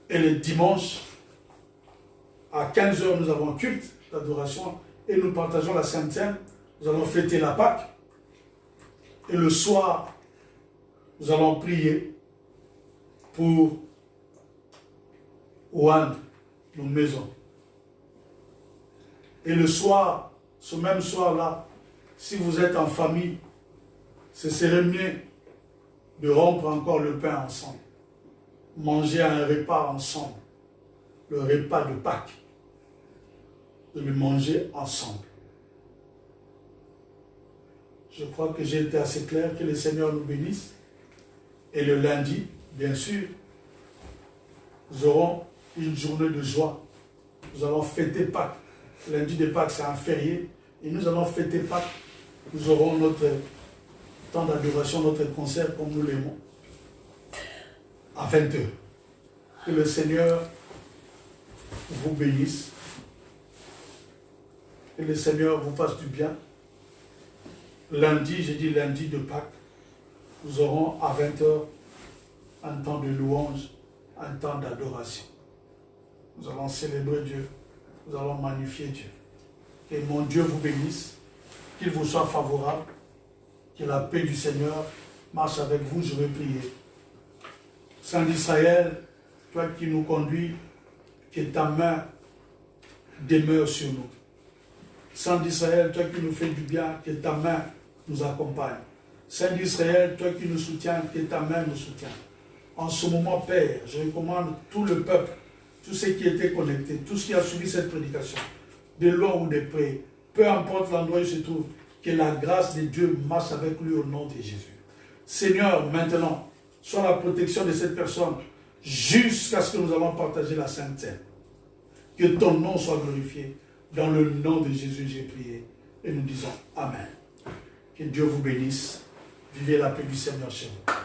Et le dimanche, à 15 h, nous avons culte d'adoration, et nous partageons la Sainte Seine. Nous allons fêter la Pâque. Et le soir, nous allons prier pour oindre nos maisons. Et le soir, ce même soir-là, si vous êtes en famille, ce serait mieux de rompre encore le pain ensemble. Manger un repas ensemble. Le repas de Pâques. De le manger ensemble. Je crois que j'ai été assez clair, que le Seigneur nous bénisse. Et le lundi, bien sûr, nous aurons une journée de joie. Nous allons fêter Pâques. Lundi de Pâques, c'est un férié. Et nous allons fêter Pâques. Nous aurons notre temps d'adoration, notre concert, comme nous l'aimons, à 20h. Que le Seigneur vous bénisse. Que le Seigneur vous fasse du bien. Lundi, j'ai dit lundi de Pâques, nous aurons à 20h un temps de louange, un temps d'adoration. Nous allons célébrer Dieu. Nous allons magnifier Dieu. Que mon Dieu vous bénisse, qu'il vous soit favorable, que la paix du Seigneur marche avec vous. Je vais prier. Saint d'Israël, toi qui nous conduis, que ta main demeure sur nous. Saint d'Israël, toi qui nous fais du bien, que ta main nous accompagne. Saint d'Israël, toi qui nous soutiens, que ta main nous soutienne. En ce moment, Père, je recommande tout le peuple, tous ceux qui étaient connectés, tous ceux qui ont suivi cette prédication, de loin ou de près, peu importe l'endroit où il se trouve, que la grâce de Dieu marche avec lui au nom de Jésus. Seigneur, maintenant, sois la protection de cette personne jusqu'à ce que nous allons partager la Sainte Seine. Que ton nom soit glorifié. Dans le nom de Jésus, j'ai prié. Et nous disons Amen. Que Dieu vous bénisse. Vivez la paix du Seigneur chez vous.